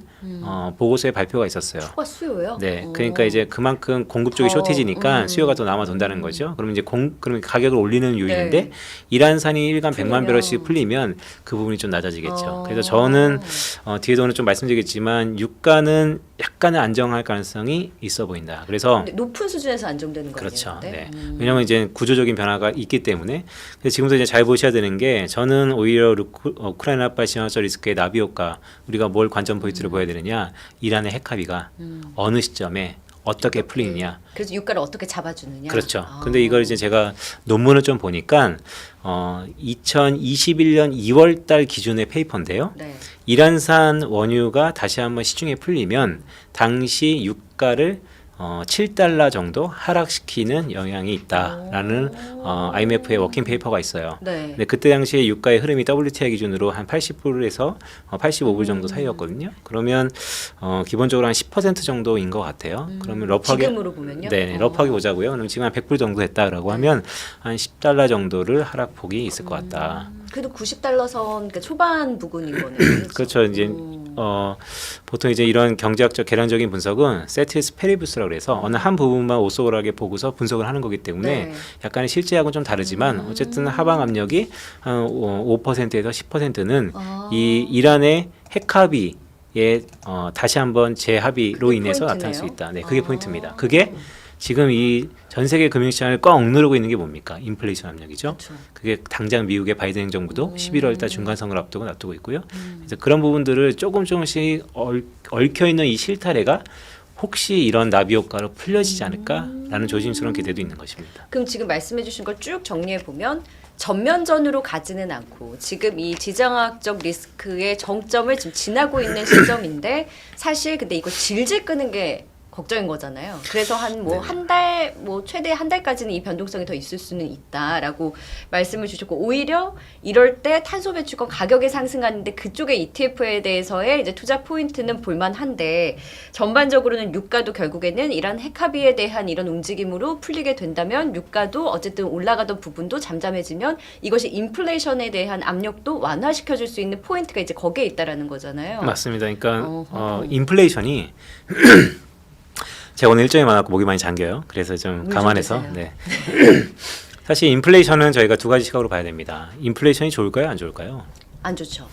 S1: 보고서의 발표가 있었어요.
S3: 추가 수요요?
S1: 네, 그러니까 이제 그만큼 공급 쪽이 쇼티지니까 수요가 더 남아 돈다는 거죠. 그러면 이제 그러면 가격을 올리는 요인인데
S3: 네.
S1: 이란산이 일간 100만
S3: 풀리면.
S1: 배럴씩 풀리면 그 부분이 좀 낮아지겠죠. 그래서 저는 뒤에도 오늘 좀 말씀드리겠지만 유가는 약간은 안정할 가능성이 있어 보인다. 그래서
S3: 근데 높은 수준에서 안정되는 거
S1: 그렇죠.
S3: 아니에요?
S1: 네. 왜냐하면 이제 구조적인 변화가 있기 때문에. 그래서 지금도 이제 잘 보셔야 되는 게 저는 오히려 우크라이나 합발 신화적 리스크의 나비 효과 우리가 뭘 관점 포인트를 보여야 되느냐 이란의 핵 합의가 어느 시점에 어떻게 풀리느냐.
S3: 그래서 유가를 어떻게 잡아주느냐.
S1: 그렇죠. 근데 이걸 이제 제가 논문을 좀 보니까 2021년 2월 달 기준의 페이퍼인데요.
S3: 네.
S1: 이란산 원유가 다시 한번 시중에 풀리면 당시 유가를 7달러 정도 하락시키는 영향이 있다라는 IMF의 워킹 페이퍼가 있어요.
S3: 네.
S1: 근데 그때 당시에 유가의 흐름이 WTI 기준으로 한 80불에서 85불 정도 사이였거든요. 그러면 기본적으로 한 10% 정도인 것 같아요. 그러면 러프하게
S3: 지금으로 보면요.
S1: 네, 러프하게 보자고요. 그럼 지금 한 100불 정도 됐다라고 하면 한 10달러 정도를 하락폭이 있을 것 같다.
S3: 그래도 90달러 선 그러니까 초반 부근인 거네요.
S1: 그렇죠. 이제 보통 이제 이런 경제학적 계량적인 분석은 세티스 페리부스라고 그래서 어느 한 부분만 오소홀하게 보고서 분석을 하는 거기 때문에
S3: 네.
S1: 약간의 실제하고는 좀 다르지만 어쨌든 하방 압력이 한 5%에서 10%는 이 이란의 핵 합의에 다시 한번 재합의로
S3: 그게
S1: 인해서
S3: 포인트네요.
S1: 나타날 수 있다. 네, 그게 포인트입니다. 그게 지금 이 전 세계 금융시장을 꽉 억누르고 있는 게 뭡니까? 인플레이션 압력이죠.
S3: 그렇죠.
S1: 그게 당장 미국의 바이든 행정부도 11월 달 중간 선거를 앞두고 놔두고 있고요. 그래서 그런 부분들을 조금씩 얽혀 있는 이 실타래가 혹시 이런 나비 효과로 풀려지지 않을까라는 조심스러운 기대도 있는 것입니다.
S3: 그럼 지금 말씀해주신 걸 쭉 정리해 보면 전면전으로 가지는 않고 지금 이 지정학적 리스크의 정점을 지금 지나고 있는 시점인데 사실 근데 이거 질질 끄는 게 걱정인 거잖아요. 그래서 한 뭐 한 달, 뭐 최대 한 달까지는 이 변동성이 더 있을 수는 있다라고 말씀을 주셨고 오히려 이럴 때 탄소 배출권 가격이 상승하는데 그쪽의 ETF에 대해서의 이제 투자 포인트는 볼만한데 전반적으로는 유가도 결국에는 이런 핵 합의에 대한 이런 움직임으로 풀리게 된다면 유가도 어쨌든 올라가던 부분도 잠잠해지면 이것이 인플레이션에 대한 압력도 완화시켜줄 수 있는 포인트가 이제 거기에 있다라는 거잖아요.
S1: 맞습니다. 그러니까
S3: 어허.
S1: 인플레이션이 제가 오늘 일정이 많았고 목이 많이 잠겨요. 그래서 좀
S3: 물
S1: 감안해서.
S3: 좀
S1: 네. 사실 인플레이션은 저희가 두 가지 시각으로 봐야 됩니다. 인플레이션이 좋을까요, 안 좋을까요?
S3: 안 좋죠.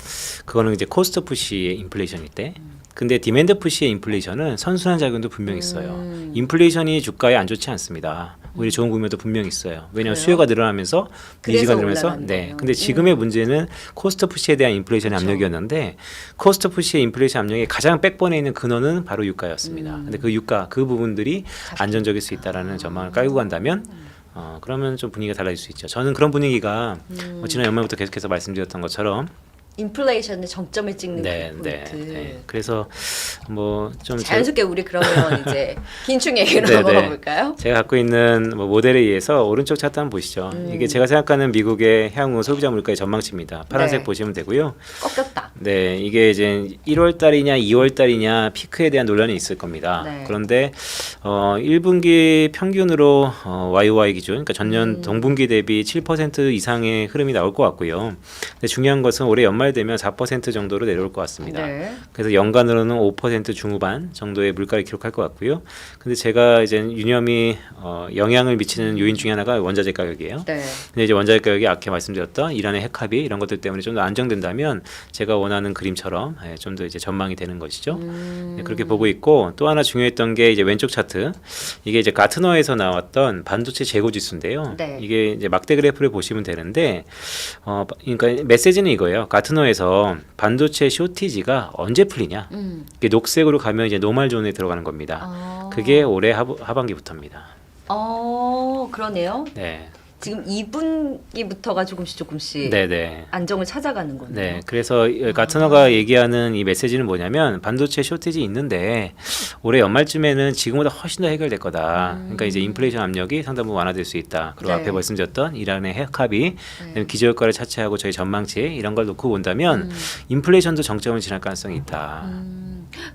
S1: 그거는 이제 코스트 푸시의 인플레이션일 때. 근데 디맨드 푸시의 인플레이션은 선순환 작용도 분명히 있어요. 인플레이션이 주가에 안 좋지 않습니다. 오히려 좋은 국면도 분명히 있어요. 왜냐하면
S3: 그래요?
S1: 수요가 늘어나면서 니즈가
S3: 그래서
S1: 늘면서
S3: 올라가는
S1: 네.
S3: 거예요.
S1: 근데 지금의 문제는 코스트 푸시에 대한 인플레이션의
S3: 그렇죠.
S1: 압력이었는데 코스트 푸시의 인플레이션 압력이 가장 백번에 있는 근원은 바로 유가였습니다. 근데 그 유가 그 부분들이 안정적일 수 있다라는 전망을 깔고 간다면 그러면 좀 분위기가 달라질 수 있죠. 저는 그런 분위기가 지난 연말부터 계속해서 말씀드렸던 것처럼
S3: 인플레이션의 정점을 찍는
S1: 네,
S3: 그
S1: 네,
S3: 포인트.
S1: 네. 그래서 뭐 좀
S3: 자연스럽게 우리 그러면 이제 긴축 얘기로
S1: 네,
S3: 넘어가
S1: 네.
S3: 볼까요?
S1: 제가 갖고 있는 뭐 모델에 의해서 오른쪽 차트 한번 보시죠. 이게 제가 생각하는 미국의 향후 소비자 물가의 전망치입니다. 파란색
S3: 네.
S1: 보시면 되고요.
S3: 꺾였다.
S1: 네, 이게 이제 1월 달이냐 2월 달이냐 피크에 대한 논란이 있을 겁니다.
S3: 네.
S1: 그런데 1분기 평균으로 YOY 기준, 그러니까 전년 동분기 대비 7% 이상의 흐름이 나올 것 같고요. 근데 중요한 것은 올해 연말 되면 4% 정도로 내려올 것 같습니다.
S3: 네.
S1: 그래서 연간으로는 5% 중후반 정도의 물가를 기록할 것 같고요. 근데 제가 이제 유념이 영향을 미치는 요인 중에 하나가 원자재 가격이에요.
S3: 네.
S1: 근데 이제 원자재 가격이 아까 말씀드렸던 이란의 핵 합의 이런 것들 때문에 좀 더 안정된다면 제가 원하는 그림처럼 좀 더 이제 전망이 되는 것이죠. 네, 그렇게 보고 있고 또 하나 중요했던 게 이제 왼쪽 차트 이게 이제 가트너에서 나왔던 반도체 재고 지수인데요.
S3: 네.
S1: 이게 이제 막대 그래프를 보시면 되는데 그러니까 메시지는 이거예요. 가트너에서 반도체 쇼티지가 언제 풀리냐? 이게 녹색으로 가면 이제 노말 존에 들어가는 겁니다. 그게 올해 하반기부터입니다.
S3: 그러네요.
S1: 네.
S3: 지금 2분기부터가 조금씩
S1: 네네.
S3: 안정을 찾아가는 거네요.
S1: 네, 그래서 가트너가 얘기하는 이 메시지는 뭐냐면 반도체 쇼티지 있는데 올해 연말쯤에는 지금보다 훨씬 더 해결될 거다. 그러니까 이제 인플레이션 압력이 상당 부분 완화될 수 있다. 그리고
S3: 네.
S1: 앞에 말씀드렸던 이란의 핵 합의, 기저효과를 차치하고 저희 전망치 이런 걸 놓고 본다면 인플레이션도 정점을 지날 가능성이 있다.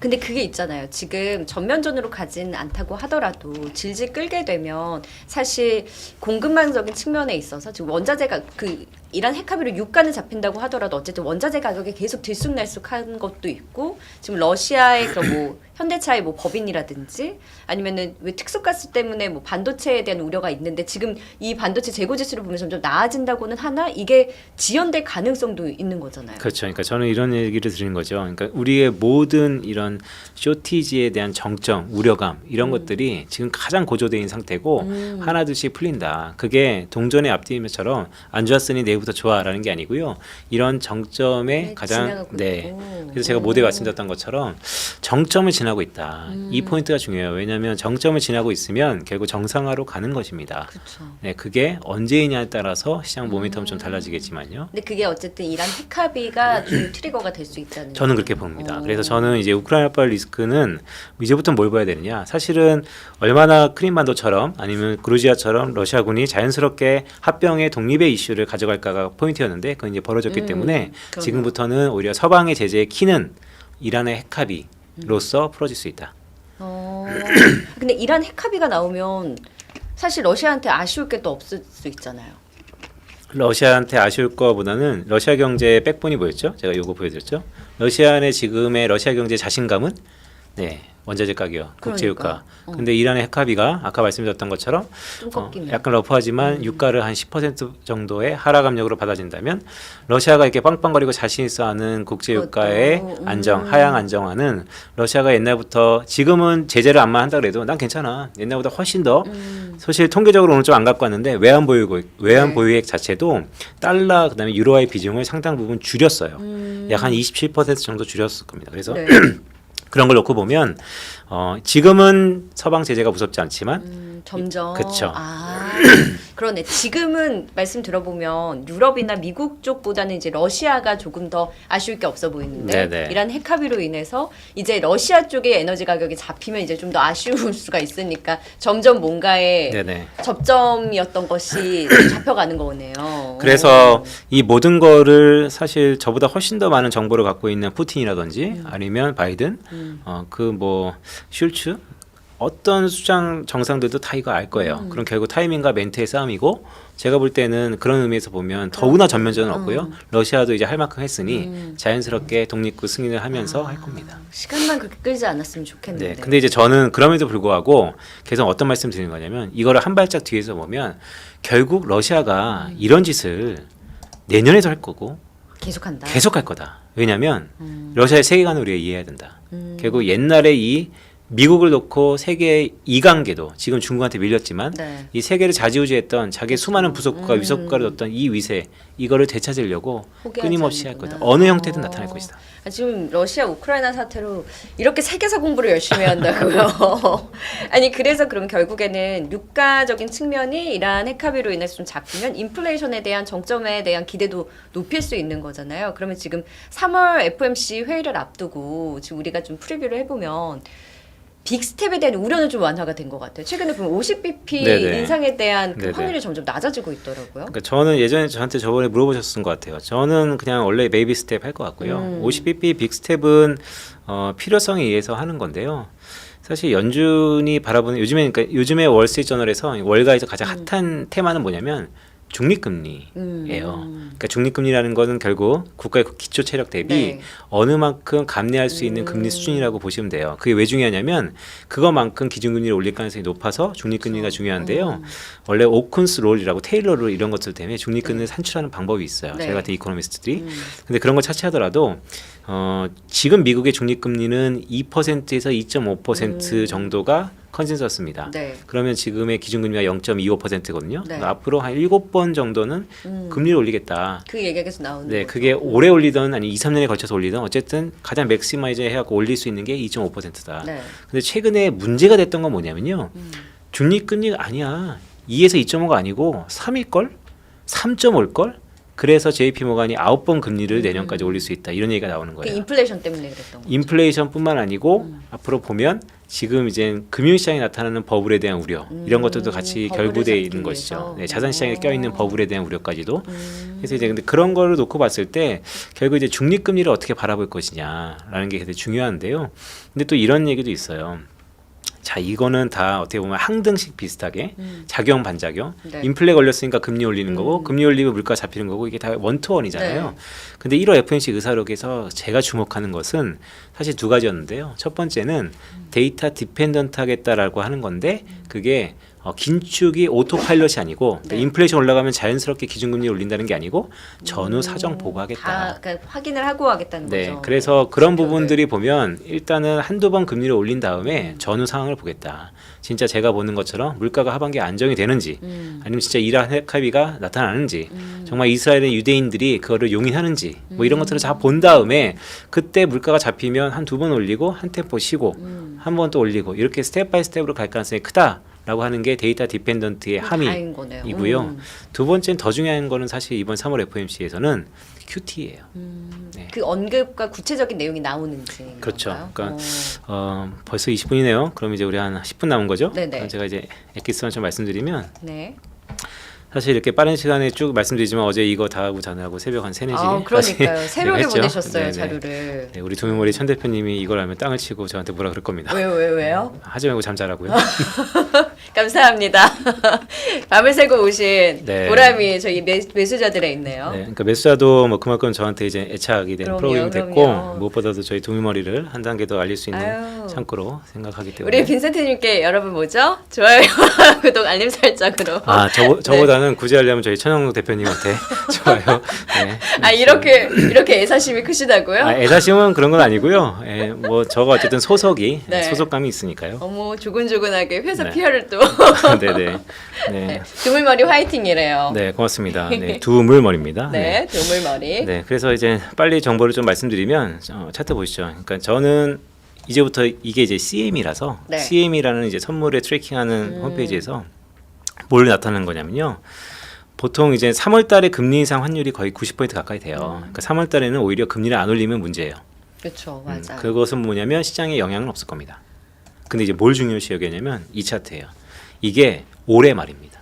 S3: 근데 그게 있잖아요. 지금 전면전으로 가진 않다고 하더라도 질질 끌게 되면 사실 공급망적인 측면에 있어서 지금 원자재가 그 이란 핵합의로 유가는 잡힌다고 하더라도 어쨌든 원자재 가격이 계속 들쑥날쑥한 것도 있고 지금 러시아의 그런 뭐 현대차의 뭐 법인이라든지 아니면은 왜 특수가스 때문에 뭐 반도체에 대한 우려가 있는데 지금 이 반도체 재고 지수를 보면 점점 나아진다고는 하나 이게 지연될 가능성도 있는 거잖아요.
S1: 그렇죠. 그러니까 저는 이런 얘기를 드리는 거죠. 그러니까 우리의 모든 이런 쇼티지에 대한 정점, 우려감 이런 것들이 지금 가장 고조되어 있는 상태고 하나둘씩 풀린다. 그게 동전의 앞뒤임처럼 안 좋았으니 내일부터 좋아라는 게 아니고요. 이런 정점에 가장
S3: 지나가고 있고.
S1: 그래서 제가 모두에 말씀드렸던 것처럼 정점을 지나고 있다. 이 포인트가 중요해요. 왜냐하면 정점을 지나고 있으면 결국 정상화로 가는 것입니다.
S3: 그렇죠.
S1: 네, 그게 언제이냐에 따라서 시장 모멘텀은 좀 달라지겠지만요.
S3: 근데 그게 어쨌든 이란 핵합의가 좀 트리거가 될 수 있다는.
S1: 저는 그렇게 봅니다. 그래서 저는 이제 우크라이나발 리스크는 이제부터 뭘 봐야 되느냐? 사실은 얼마나 크림반도처럼 아니면 그루지아처럼 러시아군이 자연스럽게 합병의 독립의 이슈를 가져갈까가 포인트였는데 그건 이제 벌어졌기 때문에
S3: 그럼요.
S1: 지금부터는 오히려 서방의 제재의 키는 이란의 핵합의로서 풀어질 수 있다.
S3: 근데 이란 핵합의가 나오면 사실 러시아한테 아쉬울 게 또 없을 수 있잖아요.
S1: 러시아한테 아쉬울 거보다는 러시아 경제의 백본이 뭐였죠? 제가 요거 보여드렸죠. 러시아의 지금의 러시아 경제 자신감은 네 원자재 가격, 국제 유가. 근데 이란의 핵합의가 아까 말씀드렸던 것처럼
S3: 좀 꺾이면.
S1: 약간 러프하지만 유가를 한 10% 정도의 하락 압력으로 받아진다면 러시아가 이렇게 빵빵거리고 자신 있어 하는 국제 유가의 안정, 하향 안정화는 러시아가 옛날부터 지금은 제재를 안 한다 그래도 난 괜찮아. 옛날보다 훨씬 더 사실 통계적으로는 좀 안 갖고 왔는데 외환 보유액 자체도 달러 그다음에 유로화의 비중을 상당 부분 줄였어요. 약 한 27% 정도 줄였을 겁니다. 그래서
S3: 네.
S1: 그런 걸 놓고 보면 지금은 서방 제재가 무섭지 않지만
S3: 점점.
S1: 그쵸.
S3: 그러네. 지금은 말씀 들어보면 유럽이나 미국 쪽보다는 이제 러시아가 조금 더 아쉬울 게 없어 보이는데
S1: 네네.
S3: 이란 핵합의로 인해서 이제 러시아 쪽의 에너지 가격이 잡히면 이제 좀 더 아쉬울 수가 있으니까 점점 뭔가의
S1: 네네.
S3: 접점이었던 것이 잡혀가는 거네요.
S1: 그래서 이 모든 거를 사실 저보다 훨씬 더 많은 정보를 갖고 있는 푸틴이라든지 아니면 바이든 그 뭐 슐츠 어떤 수장 정상들도 다 이거 알 거예요. 그럼 결국 타이밍과 멘트의 싸움이고 제가 볼 때는 그런 의미에서 보면 더구나 전면전은 없고요. 러시아도 이제 할 만큼 했으니 자연스럽게 독립국 승인을 하면서 할 겁니다.
S3: 시간만 그렇게 끌지 않았으면 좋겠는데.
S1: 네, 근데 이제 저는 그럼에도 불구하고 계속 어떤 말씀 드리는 거냐면 이거를 한 발짝 뒤에서 보면 결국 러시아가 이런 짓을 내년에도 할 거고
S3: 계속한다.
S1: 계속 할 거다. 왜냐하면 러시아의 세계관을 우리가 이해해야 된다. 결국 옛날에 이 미국을 놓고 세계 2강계도 지금 중국한테 밀렸지만
S3: 네.
S1: 이 세계를 좌지우지했던 자기 수많은 부속국가 위속국가를 뒀던 이 위세 이거를 되찾으려고
S3: 포기하지
S1: 끊임없이 할
S3: 않는구나.
S1: 거다. 어느 형태든 나타날 것이다.
S3: 지금 러시아 우크라이나 사태로 이렇게 세계사 공부를 열심히 한다고요. 아니 그래서 그럼 결국에는 유가적인 측면이 이란 핵합의로 인해서 좀 잡히면 인플레이션에 대한 정점에 대한 기대도 높일 수 있는 거잖아요. 그러면 지금 3월 FOMC 회의를 앞두고 지금 우리가 좀 프리뷰를 해보면 빅스텝에 대한 우려는 좀 완화가 된 것 같아요. 최근에 보면 50bp
S1: 네네.
S3: 인상에 대한 그
S1: 네네.
S3: 확률이 점점 낮아지고 있더라고요.
S1: 그러니까 저는 예전에 저한테 저번에 물어보셨던 것 같아요. 저는 그냥 원래 베이비 스텝 할 것 같고요. 50bp 빅 스텝은 필요성에 의해서 하는 건데요. 사실 연준이 바라보는 요즘에 월스트리트저널에서 월가에서 가장 핫한 테마는 뭐냐면 중립금리예요. 그러니까 중립금리라는 거는 결국 국가의 기초 체력 대비
S3: 네.
S1: 어느 만큼 감내할 수 있는 금리 수준이라고 보시면 돼요. 그게 왜 중요하냐면 그거만큼 기준금리를 올릴 가능성이 높아서 중립금리가 중요한데요. 원래 오쿤스 롤이라고 테일러 롤 이런 것들 때문에 중립금리를 산출하는 방법이 있어요.
S3: 네.
S1: 저희 같은 이코노미스트들이. 근데 그런 걸 차치하더라도 지금 미국의 중립금리는 2%에서 2.5% 정도가 컨센서스입니다.
S3: 네.
S1: 그러면 지금의 기준금리가 0.25%거든요.
S3: 네.
S1: 앞으로 한 7번 정도는 금리를 올리겠다.
S3: 그 얘기가 계속 나오는
S1: 네,
S3: 거죠.
S1: 그게 오래 올리든 아니 2, 3년에 걸쳐서 올리든 어쨌든 가장 맥시마이저 해갖고 올릴 수 있는 게 2.5%다.
S3: 네.
S1: 근데 최근에 문제가 됐던 건 뭐냐면요. 중립금리가 아니야. 2에서 2.5가 아니고 3일걸? 3.5일걸? 그래서 JP모간이 9번 금리를 내년까지 올릴 수 있다. 이런 얘기가 나오는
S3: 그
S1: 거예요.
S3: 인플레이션 때문에 그랬던 거죠.
S1: 인플레이션뿐만 아니고 앞으로 보면 지금 이제 금융시장에 나타나는 버블에 대한 우려 이런 것들도 같이
S3: 버블을
S1: 결부되어
S3: 잡기
S1: 있는
S3: 위해서.
S1: 것이죠. 네, 자산시장에 껴있는 버블에 대한 우려까지도. 그래서 이제 근데 그런 거를 놓고 봤을 때 결국 이제 중립금리를 어떻게 바라볼 것이냐라는 게 되게 중요한데요. 근데 또 이런 얘기도 있어요. 자, 이거는 다 어떻게 보면 항등식 비슷하게 작용 반작용.
S3: 네.
S1: 인플레 걸렸으니까 금리 올리는 거고 금리 올리면 물가 잡히는 거고 이게 다 원투원이잖아요. 근데 1호 FOMC 의사록에서 제가 주목하는 것은 사실 두 가지였는데요. 첫 번째는 데이터 디펜던트 하겠다라고 하는 건데 그게 긴축이 오토파일럿이 아니고
S3: 네.
S1: 인플레이션 올라가면 자연스럽게 기준금리 올린다는 게 아니고 전후 사정 보고하겠다.
S3: 다 그러니까 확인을 하고 하겠다는
S1: 네,
S3: 거죠.
S1: 그래서 그런
S3: 지표를.
S1: 부분들이 보면 일단은 한두 번 금리를 올린 다음에 전후 상황을 보겠다. 진짜 제가 보는 것처럼 물가가 하반기에 안정이 되는지 아니면 진짜 이란 핵 합의가 나타나는지 정말 이스라엘의 유대인들이 그거를 용인하는지 뭐 이런 것들을 다 본 다음에 그때 물가가 잡히면 한 두 번 올리고 한 템포 쉬고 한 번 또 올리고 이렇게 스텝 바이 스텝으로 갈 가능성이 크다라고 하는 게 데이터 디펜던트의
S3: 다행인 거네요.
S1: 함의이고요. 두 번째는 더 중요한 거는 사실 이번 3월 FOMC에서는 QT예요. 네.
S3: 그 언급과 구체적인 내용이 나오는지.
S1: 그렇죠.
S3: 그런가요?
S1: 그러니까 벌써 20분이네요. 그럼 이제 우리 한 10분 남은 거죠?
S3: 네네.
S1: 그럼 제가 이제 엑기스만 좀 말씀드리면
S3: 네.
S1: 사실 이렇게 빠른 시간에 쭉 말씀드리지만 어제 이거 다 하고 자느라고 새벽 한 3, 4시
S3: 아, 그러니까요. 새벽에
S1: 했죠.
S3: 보내셨어요,
S1: 네네.
S3: 자료를.
S1: 네, 우리 두명머리 천 대표님이 이걸 알면 땅을 치고 저한테 뭐라 그럴 겁니다.
S3: 왜요?
S1: 하지 말고 잠 자라고요.
S3: 감사합니다. 밤을 새고 오신
S1: 네.
S3: 보람이 저희 매수자들에 있네요.
S1: 네, 그러니까 매수자도 뭐 그만큼 저한테 이제 애착이 된
S3: 그럼요,
S1: 프로그램이 됐고
S3: 그럼요.
S1: 무엇보다도 저희 두명머리를 한 단계 더 알릴 수 있는
S3: 아유.
S1: 창구로 생각하기 때문에
S3: 우리 빈센트님께 여러분 뭐죠? 좋아요, 구독, 알림 설정으로.
S1: 아, 저보다는 굳이 하려면 저희 천영록 대표님한테 좋아요. 네.
S3: 아, 이렇게 애사심이 크시다고요?
S1: 아, 애사심은 그런 건 아니고요. 예, 뭐 저가 어쨌든 소속이
S3: 네.
S1: 소속감이 있으니까요.
S3: 어머, 조근조근하게 회사
S1: 네.
S3: PR을 또.
S1: 네네. 네.
S3: 드물머리 화이팅이래요.
S1: 네, 고맙습니다. 네, 두물머리입니다.
S3: 네, 드물머리.
S1: 네, 그래서 이제 빨리 정보를 좀 말씀드리면 차트 보시죠. 그러니까 저는 이제부터 이게 이제 CM이라서
S3: 네.
S1: CM이라는 이제 선물에 트래킹하는 홈페이지에서 뭘 나타내는 거냐면요. 보통 이제 3월 달에 금리 인상 환율이 거의 90% 가까이 돼요. 그러니까 3월 달에는 오히려 금리를 안 올리면 문제예요.
S3: 그렇죠, 맞아요.
S1: 그것은 뭐냐면 시장에 영향은 없을 겁니다. 근데 이제 뭘 중요시 여기냐면 이 차트예요. 이게 올해 말입니다.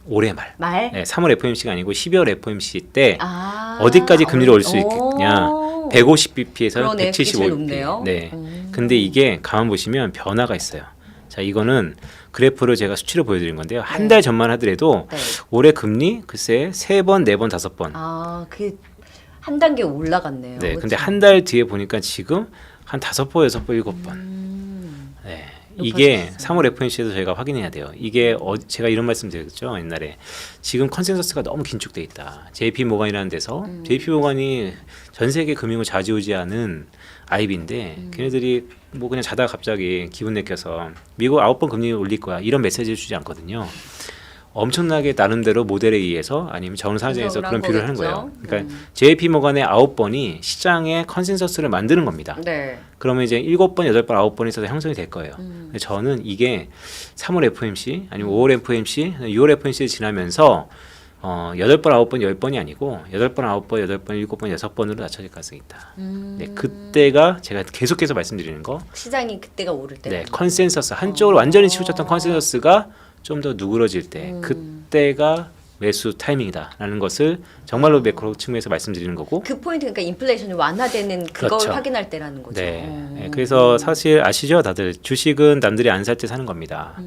S1: 올해 말.
S3: 말?
S1: 네, 3월 FOMC가 아니고 12월 FOMC 때
S3: 아,
S1: 어디까지 금리를 올릴 수 있겠냐.
S3: 오.
S1: 150bp에서
S3: 그러네, 그게 제일 높네요.
S1: 175bp. 네. 근데 이게 가만 보시면 변화가 있어요. 자, 이거는 그래프를 제가 수치로 보여드린 건데요. 한 달 전만 하더라도
S3: 네.
S1: 올해 금리 글쎄 3번, 4번, 5번.
S3: 아, 그 한 단계 올라갔네요.
S1: 네. 근데
S3: 그렇죠?
S1: 한 달 뒤에 보니까 지금 한 5번, 6번, 7번. 네. 이게
S3: 높아졌어요.
S1: 3월 FOMC에서 저희가 확인해야 돼요. 이게 제가 이런 말씀 드렸죠 옛날에. 지금 컨센서스가 너무 긴축돼 있다. JP 모건이라는 데서 JP 모건이 전 세계 금융을 좌지우지하는 IB인데 걔네들이 뭐 그냥 자다가 갑자기 기분 내켜서 미국 9번 금리 올릴 거야 이런 메시지를 주지 않거든요. 엄청나게 나름대로 모델에 의해서 아니면 전후 사정에서
S3: 분석을
S1: 그런
S3: 한
S1: 비교를 하는
S3: 거겠죠.
S1: 거예요. 그러니까 JP 모건의 9번이 시장의 컨센서스를 만드는 겁니다.
S3: 네.
S1: 그러면 이제 7번, 8번, 9번이 있어서 형성이 될 거예요. 근데 저는 이게 3월 FOMC 아니면 5월 FOMC, 6월 FOMC를 지나면서 8번, 9번, 10번이 아니고 8번, 9번, 8번, 7번, 6번으로 낮춰질 가능성이 있다. 네, 그때가 제가 계속해서 말씀드리는 거.
S3: 시장이 그때가 오를 때.
S1: 네, 컨센서스 한쪽으로 완전히 치우쳤던 컨센서스가 좀 더 누그러질 때 그때가 매수 타이밍이다라는 것을 정말로 매크로 측면에서 말씀드리는 거고.
S3: 그 포인트 그러니까 인플레이션이 완화되는 그걸
S1: 그렇죠.
S3: 확인할 때라는 거죠.
S1: 네. 네, 그래서 사실 아시죠, 다들 주식은 남들이 안 살 때 사는 겁니다.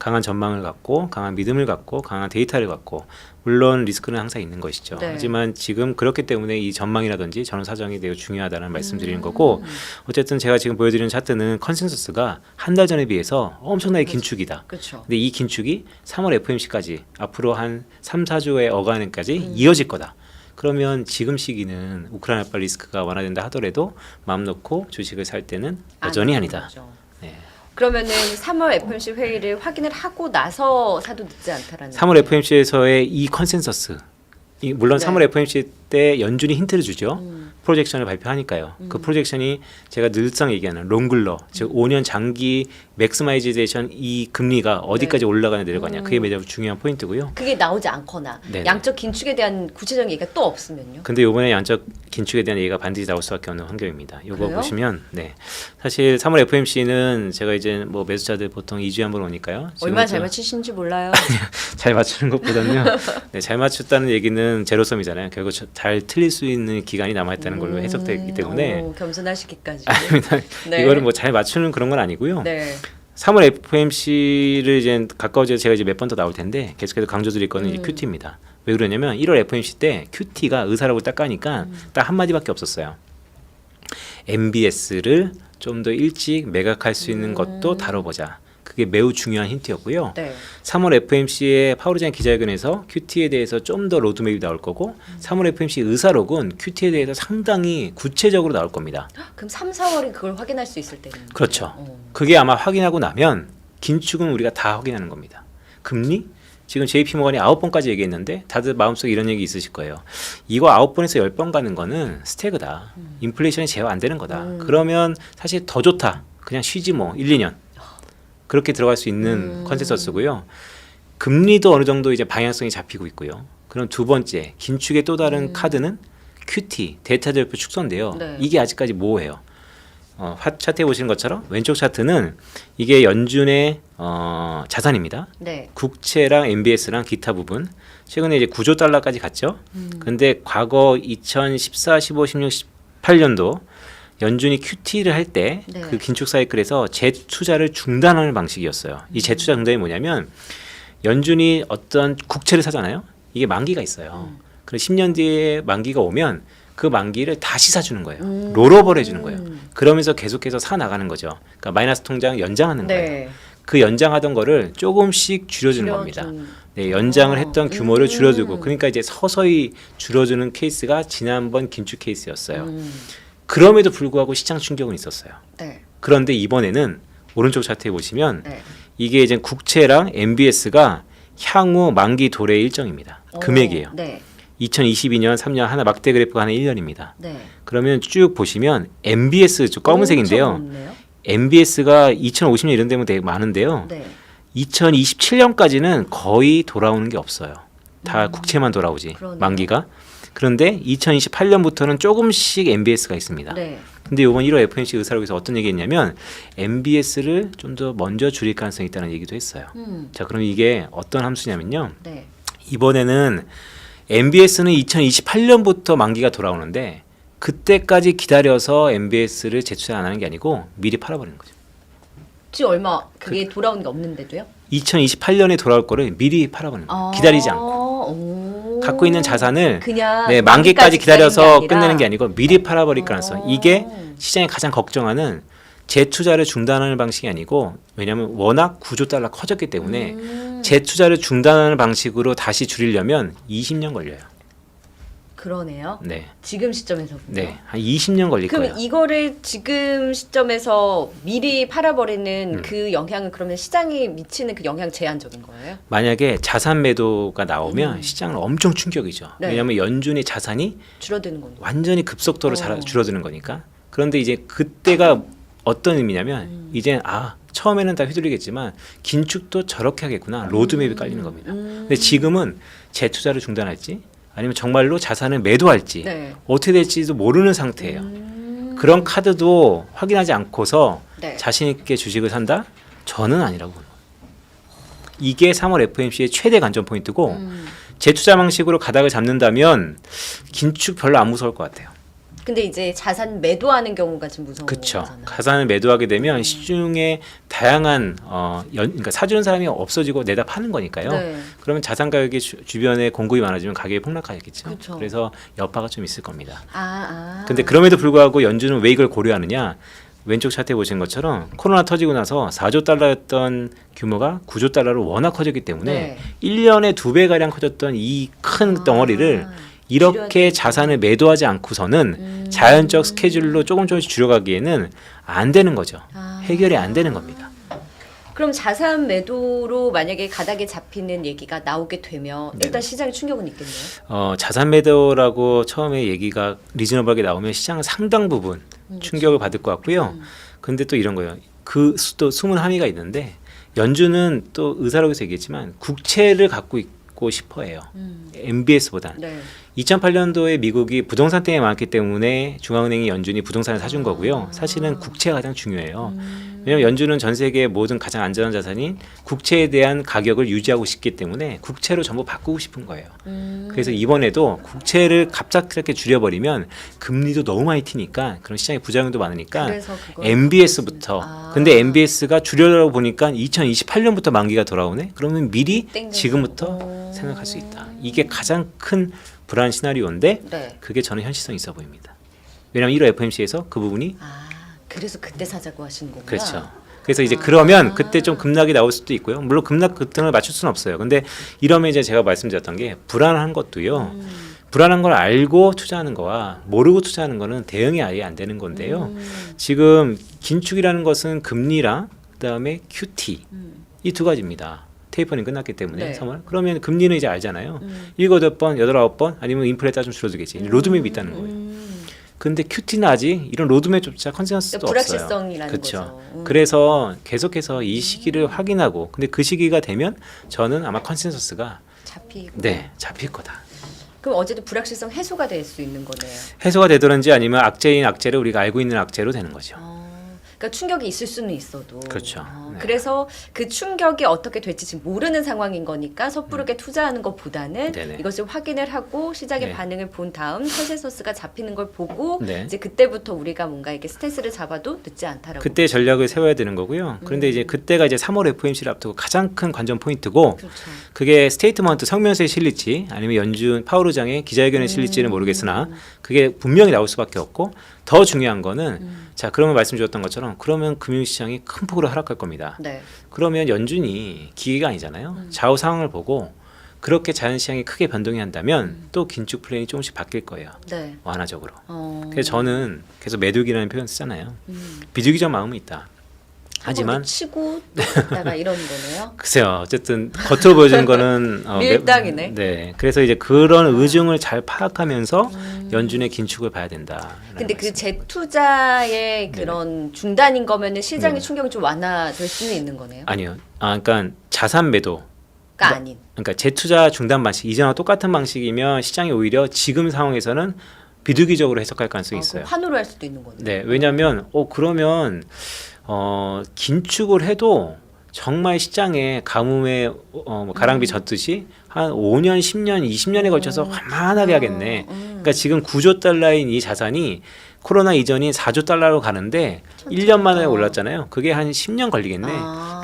S1: 강한 전망을 갖고, 강한 믿음을 갖고, 강한 데이터를 갖고, 물론 리스크는 항상 있는 것이죠.
S3: 네.
S1: 하지만 지금 그렇기 때문에 이 전망이라든지 전후 사정이 매우 중요하다는 말씀드리는 거고, 어쨌든 제가 지금 보여드리는 차트는 컨센서스가 한 달 전에 비해서 엄청나게 긴축이다.
S3: 그렇죠.
S1: 근데 이 긴축이 3월 FOMC까지 앞으로 한 3, 4주의 어간에까지 이어질 거다. 그러면 지금 시기는 우크라이나 리스크가 완화된다 하더라도 마음 놓고 주식을 살 때는 여전히 아니다.
S3: 거죠.
S1: 네.
S3: 그러면은 3월 FOMC 회의를 확인을 하고 나서 사도 늦지 않다라는.
S1: 3월 FOMC에서의 이 컨센서스, 물론
S3: 네.
S1: 3월 FOMC 때 연준이 힌트를 주죠. 프로젝션을 발표하니까요. 그 프로젝션이 제가 늘상 얘기하는 롱글러, 즉 5년 장기 맥스마이제이션 이 금리가 어디까지 올라가냐 내려가냐 그게 매우 중요한 포인트고요.
S3: 그게 나오지 않거나
S1: 네네.
S3: 양적 긴축에 대한 구체적인 얘기가 또 없으면요.
S1: 근데 이번에 양적 긴축에 대한 얘기가 반드시 나올 수밖에 없는 환경입니다. 이거
S3: 그래요?
S1: 보시면 네. 사실 3월 FOMC는 제가 이제 뭐 매수자들 보통 2주에 한 번 오니까요.
S3: 얼마나
S1: 지금부터
S3: 잘 맞히신지 몰라요.
S1: 잘 맞추는 것보다는요. 네, 잘 맞췄다는 얘기는 제로섬이잖아요. 결국 잘 틀릴 수 있는 기간이 남아있다는 걸로 해석되기 때문에
S3: 겸손하시기까지.
S1: 아닙니다.
S3: 네.
S1: 이거를 뭐 잘 맞추는 그런 건 아니고요.
S3: 네.
S1: 3월 FOMC를 이제 가까워져서 제가 이제 몇 번 더 나올 텐데 계속해서 강조드릴 거는 이제 QT입니다. 왜 그러냐면 1월 FOMC 때 QT가 의사라고 딱 까니까 딱 한마디밖에 없었어요. MBS를 좀 더 일찍 매각할 수 있는 것도 다뤄보자. 그게 매우 중요한 힌트였고요.
S3: 네.
S1: 3월 FOMC의 파월 의장 기자회견에서 QT에 대해서 좀 더 로드맵이 나올 거고 3월 FOMC 의사록은 QT에 대해서 상당히 구체적으로 나올 겁니다.
S3: 그럼 3, 4월에 그걸 확인할 수 있을 때는
S1: 그렇죠. 그게 아마 확인하고 나면 긴축은 우리가 다 확인하는 겁니다. 금리? 지금 JP모건이 9번까지 얘기했는데 다들 마음속에 이런 얘기 있으실 거예요. 이거 9번에서 10번 가는 거는 스태그다. 인플레이션이 제어 안 되는 거다. 그러면 사실 더 좋다. 그냥 쉬지 뭐 1, 2년. 그렇게 들어갈 수 있는 컨센서스고요. 금리도 어느 정도 이제 방향성이 잡히고 있고요. 그럼 두 번째 긴축의 또 다른 카드는 QT, 데이터 대표 축소인데요.
S3: 네.
S1: 이게 아직까지 모호해요. 차트에 보시는 것처럼 왼쪽 차트는 이게 연준의 자산입니다.
S3: 네.
S1: 국채랑 MBS랑 기타 부분 최근에 이제 9조 달러까지 갔죠. 근데 과거 2014, 15, 16, 18년도 연준이 QT를 할 때 그
S3: 네.
S1: 긴축 사이클에서 재투자를 중단하는 방식이었어요. 이 재투자 중단이 뭐냐면 연준이 어떤 국채를 사잖아요. 이게 만기가 있어요. 그래서 10년 뒤에 만기가 오면 그 만기를 다시 사주는 거예요. 롤오버를 해주는 거예요. 그러면서 계속해서 사 나가는 거죠. 그러니까 마이너스 통장 연장하는 거예요.
S3: 네.
S1: 그 연장하던 거를 조금씩 줄여주는 겁니다. 네, 연장을 했던 규모를 줄여주고 그러니까 이제 서서히 줄여주는 케이스가 지난번 긴축 케이스였어요. 그럼에도 불구하고 시장 충격은 있었어요.
S3: 네.
S1: 그런데 이번에는 오른쪽 차트에 보시면
S3: 네.
S1: 이게 이제 국채랑 MBS가 향후 만기 도래 일정입니다. 금액이에요.
S3: 네.
S1: 2022년 3년 하나 막대 그래프가 하나 1년입니다.
S3: 네.
S1: 그러면 쭉 보시면 MBS 좀 검은색인데요.
S3: 엄청 높네요.
S1: MBS가 2050년 이런 데면 되게 많은데요.
S3: 네.
S1: 2027년까지는 거의 돌아오는 게 없어요. 다 국채만 돌아오지
S3: 그러네요.
S1: 만기가. 그런데 2028년부터는 조금씩 MBS가 있습니다.
S3: 네.
S1: 근데 이번 1월 FOMC 의사록에서 어떤 얘기했냐면 MBS를 좀 더 먼저 줄일 가능성이 있다는 얘기도 했어요. 자, 그럼 이게 어떤 함수냐면요.
S3: 네.
S1: 이번에는 MBS는 2028년부터 만기가 돌아오는데 그때까지 기다려서 MBS를 재투자 안 하는 게 아니고 미리 팔아버리는 거죠.
S3: 지금 얼마 그게 돌아오는 게 없는데도요?
S1: 2028년에 돌아올 거를 미리 팔아버리는 거예요. 기다리지 않고. 갖고 있는 자산을
S3: 그냥
S1: 네, 만기까지 기다려서
S3: 기다리는 게
S1: 끝내는 게 아니고 미리 팔아버릴 가능성. 이게 시장이 가장 걱정하는 재투자를 중단하는 방식이 아니고 왜냐하면 워낙 9조 달러 커졌기 때문에 재투자를 중단하는 방식으로 다시 줄이려면 20년 걸려요.
S3: 그러네요.
S1: 네,
S3: 지금 시점에서 보면.
S1: 네, 한 20년 걸릴
S3: 그럼
S1: 거예요.
S3: 이거를 지금 시점에서 미리 팔아버리는 그 영향은 그러면 시장에 미치는 그 영향 제한적인 거예요?
S1: 만약에 자산 매도가 나오면 시장은 엄청 충격이죠.
S3: 네.
S1: 왜냐하면 연준의 자산이
S3: 줄어드는 거니까.
S1: 완전히 급속도로 줄어드는 거니까. 그런데 이제 그때가 어떤 의미냐면 이제 처음에는 다 휘둘리겠지만 긴축도 저렇게 하겠구나. 로드맵이 깔리는 겁니다. 근데 지금은 재투자를 중단할지 아니면 정말로 자산을 매도할지
S3: 네.
S1: 어떻게 될지도 모르는 상태예요. 그런 카드도 확인하지 않고서
S3: 네.
S1: 자신 있게 주식을 산다? 저는 아니라고 보는 거예요. 이게 3월 FOMC의 최대 관전 포인트고 재투자 방식으로 가닥을 잡는다면 긴축 별로 안 무서울 것 같아요.
S3: 근데 이제 자산 매도하는 경우가 좀 무서운
S1: 그렇죠.
S3: 거잖아요.
S1: 자산을 매도하게 되면 시중에 다양한 그러니까 사주는 사람이 없어지고 내다 파는 거니까요.
S3: 네.
S1: 그러면 자산 가격이 주변에 공급이 많아지면 가격이 폭락하겠죠.
S3: 그쵸.
S1: 그래서 여파가 좀 있을 겁니다.
S3: 근데
S1: 근데 그럼에도 불구하고 연준은 왜 이걸 고려하느냐? 왼쪽 차트에 보신 것처럼 코로나 터지고 나서 4조 달러였던 규모가 9조 달러로 워낙 커졌기 때문에
S3: 네.
S1: 1년에 2배 가량 커졌던 이 큰 덩어리를 이렇게 자산을 매도하지 않고서는 자연적 스케줄로 조금씩 줄여가기에는 안 되는 거죠. 해결이 안 되는 겁니다.
S3: 그럼 자산 매도로 만약에 가닥에 잡히는 얘기가 나오게 되면 일단 시장에 충격은 있겠네요.
S1: 자산 매도라고 처음에 얘기가 리즈너블하게 나오면 시장은 상당 부분 충격을 받을 것 같고요. 근데 또 이런 거예요. 또 숨은 함의가 있는데 연준은 또 의사록에서 얘기했지만 국채를 갖고 있고 싶어해요. MBS보다는.
S3: 네.
S1: 2008년도에 미국이 부동산 때문에 많기 때문에 중앙은행이 연준이 부동산을 사준 거고요. 사실은 국채가 가장 중요해요. 왜냐하면 연준은 전 세계의 모든 가장 안전한 자산인 국채에 대한 가격을 유지하고 싶기 때문에 국채로 전부 바꾸고 싶은 거예요. 그래서 이번에도 국채를 갑작스럽게 줄여버리면 금리도 너무 많이 튀니까 그런 시장의 부작용도 많으니까
S3: 그래서 그걸
S1: MBS부터 근데 MBS가 줄여라고 보니까 2028년부터 만기가 돌아오네. 그러면 미리
S3: 땡겨서.
S1: 지금부터 생각할 수 있다. 이게 가장 큰 불안 시나리오인데
S3: 네.
S1: 그게 저는 현실성 있어 보입니다. 왜냐하면 1호 FOMC에서 그 부분이
S3: 그래서 그때 사자고 하시는 거구나.
S1: 그렇죠. 그래서 이제 그러면 그때 좀 급락이 나올 수도 있고요. 물론 급락 급등을 맞출 수는 없어요. 근데 이러면 이제 제가 말씀드렸던 게 불안한 것도요. 불안한 걸 알고 투자하는 거와 모르고 투자하는 거는 대응이 아예 안 되는 건데요. 지금 긴축이라는 것은 금리랑 그다음에 QT 이 두 가지입니다. 테이퍼링 끝났기 때문에
S3: 네.
S1: 3월. 그러면 금리는 이제 알잖아요. 7, 8번, 8, 9번 아니면 인플레 따라 좀 줄어들겠지. 로드맵이 있다는 거예요. 근데 QT는 아직 이런 로드맵조차 컨센서스도 없어요.
S3: 불확실성이라는
S1: 그렇죠.
S3: 거죠.
S1: 그래서 계속해서 이 시기를 확인하고 근데 그 시기가 되면 저는 아마 컨센서스가
S3: 잡히고.
S1: 네 잡힐 거다.
S3: 그럼 어쨌든 불확실성 해소가 될 수 있는 거네요.
S1: 해소가 되더든지 아니면 악재인 악재를 우리가 알고 있는 악재로 되는 거죠.
S3: 그러니까 충격이 있을 수는 있어도.
S1: 그렇죠. 네.
S3: 그래서 그 충격이 어떻게 될지 지금 모르는 상황인 거니까 섣부르게 투자하는 것보다는
S1: 네네.
S3: 이것을 확인을 하고 시장의
S1: 네.
S3: 반응을 본 다음 컨센서스가 잡히는 걸 보고
S1: 네.
S3: 이제 그때부터 우리가 뭔가 이렇게 스탠스를 잡아도 늦지 않다라고.
S1: 그때 전략을 세워야 되는 거고요. 그런데 이제 그때가 이제 3월 FOMC를 앞두고 가장 큰 관전 포인트고
S3: 그렇죠.
S1: 그게 스테이트먼트 성명서에 실릴지 아니면 연준 파월 의장의 기자회견에 실릴지는 모르겠으나 그게 분명히 나올 수밖에 없고 더 중요한 거는 자 그러면 말씀 주셨던 것처럼 그러면 금융시장이 큰 폭으로 하락할 겁니다.
S3: 네.
S1: 그러면 연준이 기계가 아니잖아요. 좌우 상황을 보고 그렇게 자연시장이 크게 변동이 한다면 또 긴축 플랜이 조금씩 바뀔 거예요.
S3: 네.
S1: 완화적으로. 그래서 저는 계속 매도기라는 표현 쓰잖아요. 비둘기적 마음은 있다. 하지만
S3: 치고 또 있다가 이런 거네요.
S1: 글쎄요. 어쨌든 겉으로 보여주는 거는
S3: 밀당이네.
S1: 네. 그래서 이제 그런 의중을 잘 파악하면서 연준의 긴축을 봐야 된다.
S3: 근데 그 재투자의 그런 중단인 거면은 시장의 충격이 좀 완화될 수는 있는 거네요.
S1: 아니요. 그러니까 자산 매도.
S3: 아닌.
S1: 그러니까 재투자 중단 방식 이전과 똑같은 방식이면 시장이 오히려 지금 상황에서는 비둘기적으로 해석할 가능성이 있어요.
S3: 환호를 할 수도 있는 거네요.
S1: 네. 왜냐하면 그러면 긴축을 해도 정말 시장에 가뭄에 가랑비 젖듯이 한 5년, 10년, 20년에 걸쳐서缓慢하게 하겠네. 그러니까 지금 9조 달러인 이 자산이 코로나 이전인 4조 달러로 가는데 1년 만에 올랐잖아요. 그게 한 10년 걸리겠네.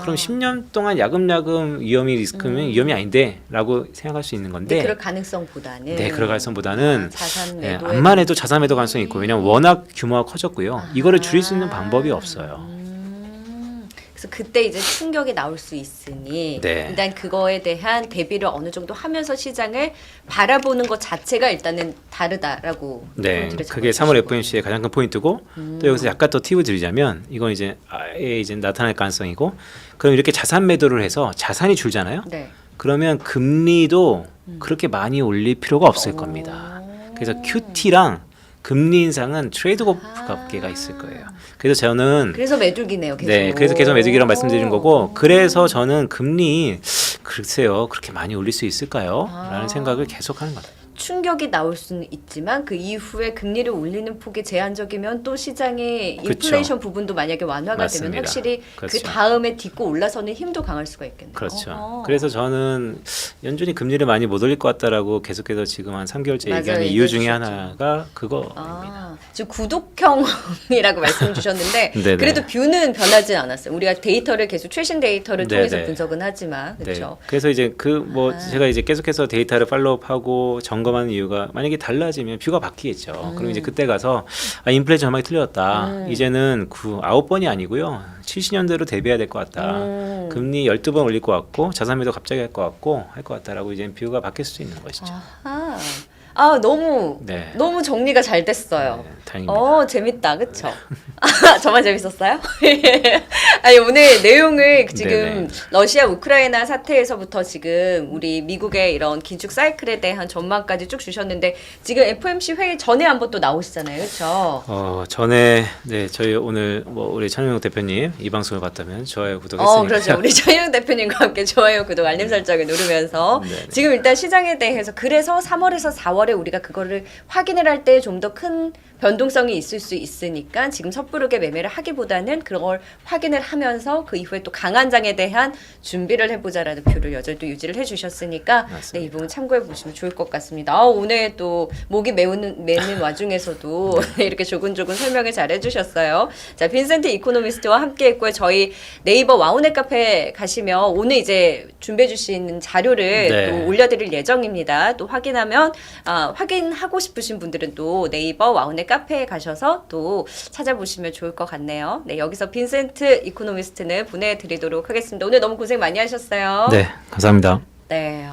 S1: 그럼 10년 동안 야금야금 위험이 리스크면 위험이 아닌데 라고 생각할 수 있는 건데
S3: 그럴 가능성보다는
S1: 네, 그럴 가능성보다는
S3: 자산
S1: 네,
S3: 매도에
S1: 암만 해도 자산 매도 가능성이 있고 왜냐하면 워낙 규모가 커졌고요. 이거를 줄일 수 있는 방법이 없어요.
S3: 그래서 그때 이제 충격이 나올 수 있으니
S1: 네.
S3: 일단 그거에 대한 대비를 어느 정도 하면서 시장을 바라보는 것 자체가 일단은 다르다라고
S1: 네,
S3: 포인트를
S1: 그게
S3: 잡아주신
S1: 3월
S3: 거예요.
S1: FOMC의 가장 큰 포인트고 또 여기서 약간 더 팁을 드리자면 이건 이제 아예 이제 나타날 가능성이고 그럼 이렇게 자산 매도를 해서 자산이 줄잖아요.
S3: 네.
S1: 그러면 금리도 그렇게 많이 올릴 필요가 없을 겁니다. 그래서 QT랑 금리 인상은 트레이드오프 관계가 있을 거예요. 그래서 저는
S3: 그래서 매둘기네요. 계속.
S1: 네, 그래서 계속 매도기라고 말씀드린 거고 그래서 저는 금리 글쎄요 그렇게 많이 올릴 수 있을까요? 라는 생각을 계속하는 거예요.
S3: 충격이 나올 수는 있지만 그 이후에 금리를 올리는 폭이 제한적이면 또 시장의 인플레이션 부분도 만약에 완화가
S1: 맞습니다.
S3: 되면 확실히
S1: 그렇죠.
S3: 그 다음에 딛고 올라서는 힘도 강할 수가 있겠네요.
S1: 그렇죠.
S3: 어허.
S1: 그래서 저는 연준이 금리를 많이 못 올릴 것 같다라고 계속해서 지금 한 3개월째
S3: 맞아요,
S1: 얘기하는 이유 중에
S3: 얘기해 주셨죠.
S1: 하나가 그거입니다.
S3: 지금 구독형이라고 말씀 주셨는데
S1: 네네.
S3: 그래도 뷰는 변하지 않았어요. 우리가 데이터를 계속 최신 데이터를 통해서
S1: 네네.
S3: 분석은 하지만 그렇죠.
S1: 네. 그래서 이제 제가 이제 계속해서 데이터를 팔로우하고 점검하는 이유가 만약에 달라지면 뷰가 바뀌겠죠. 그럼 이제 그때 가서 인플레이션 전망이 틀렸다. 이제는 9번이 아니고요. 70년대로 대비해야 될 것 같다. 금리 12번 올릴 것 같고 자산 매도 갑자기 할 것 같고 할 것 같다라고 이제 뷰가 바뀔 수도 있는 것이죠.
S3: 아하. 너무
S1: 네.
S3: 너무 정리가 잘 됐어요.
S1: 네, 다행입니다.
S3: 재밌다, 그쵸? 저만 재밌었어요? 아니, 오늘 내용을 지금
S1: 네네.
S3: 러시아 우크라이나 사태에서부터 지금 우리 미국의 이런 긴축 사이클에 대한 전망까지 쭉 주셨는데 지금 FOMC 회의 전에 한번 또 나오시잖아요, 그쵸?
S1: 전에 저희 오늘 우리 천영용 대표님 이 방송을 봤다면 좋아요 구독했으니까.
S3: 그렇죠. 우리 전영 대표님과 함께 좋아요, 구독, 알림 설정을 누르면서
S1: 네네.
S3: 지금 일단 시장에 대해서 그래서 3월에서 4월 6월에 우리가 그거를 확인을 할 때 좀 더 큰 변동성이 있을 수 있으니까 지금 섣부르게 매매를 하기보다는 그걸 확인을 하면서 그 이후에 또 강한 장에 대한 준비를 해보자라는 표를 여전히 또 유지를 해주셨으니까
S1: 맞습니다.
S3: 네, 이 부분 참고해 보시면 좋을 것 같습니다. 오늘 또 목이 메는 와중에서도 이렇게 조근조근 설명을 잘 해주셨어요. 자, 빈센트 이코노미스트와 함께했고요. 저희 네이버 와우넷 카페 가시면 오늘 이제 준비해 주시는 자료를
S1: 네.
S3: 또 올려드릴 예정입니다. 또 확인하고 싶으신 분들은 또 네이버 와우넷 카페에 가셔서 또 찾아보시면 좋을 것 같네요. 네, 여기서 빈센트 이코노미스트는 보내드리도록 하겠습니다. 오늘 너무 고생 많이 하셨어요.
S1: 네, 감사합니다.
S3: 네,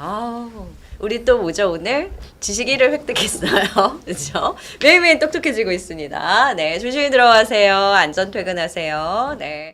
S3: 우리 또 뭐죠 오늘? 지식 1을 획득했어요. 그렇죠? 매일매일 똑똑해지고 있습니다. 네, 조심히 들어가세요. 안전 퇴근하세요. 네.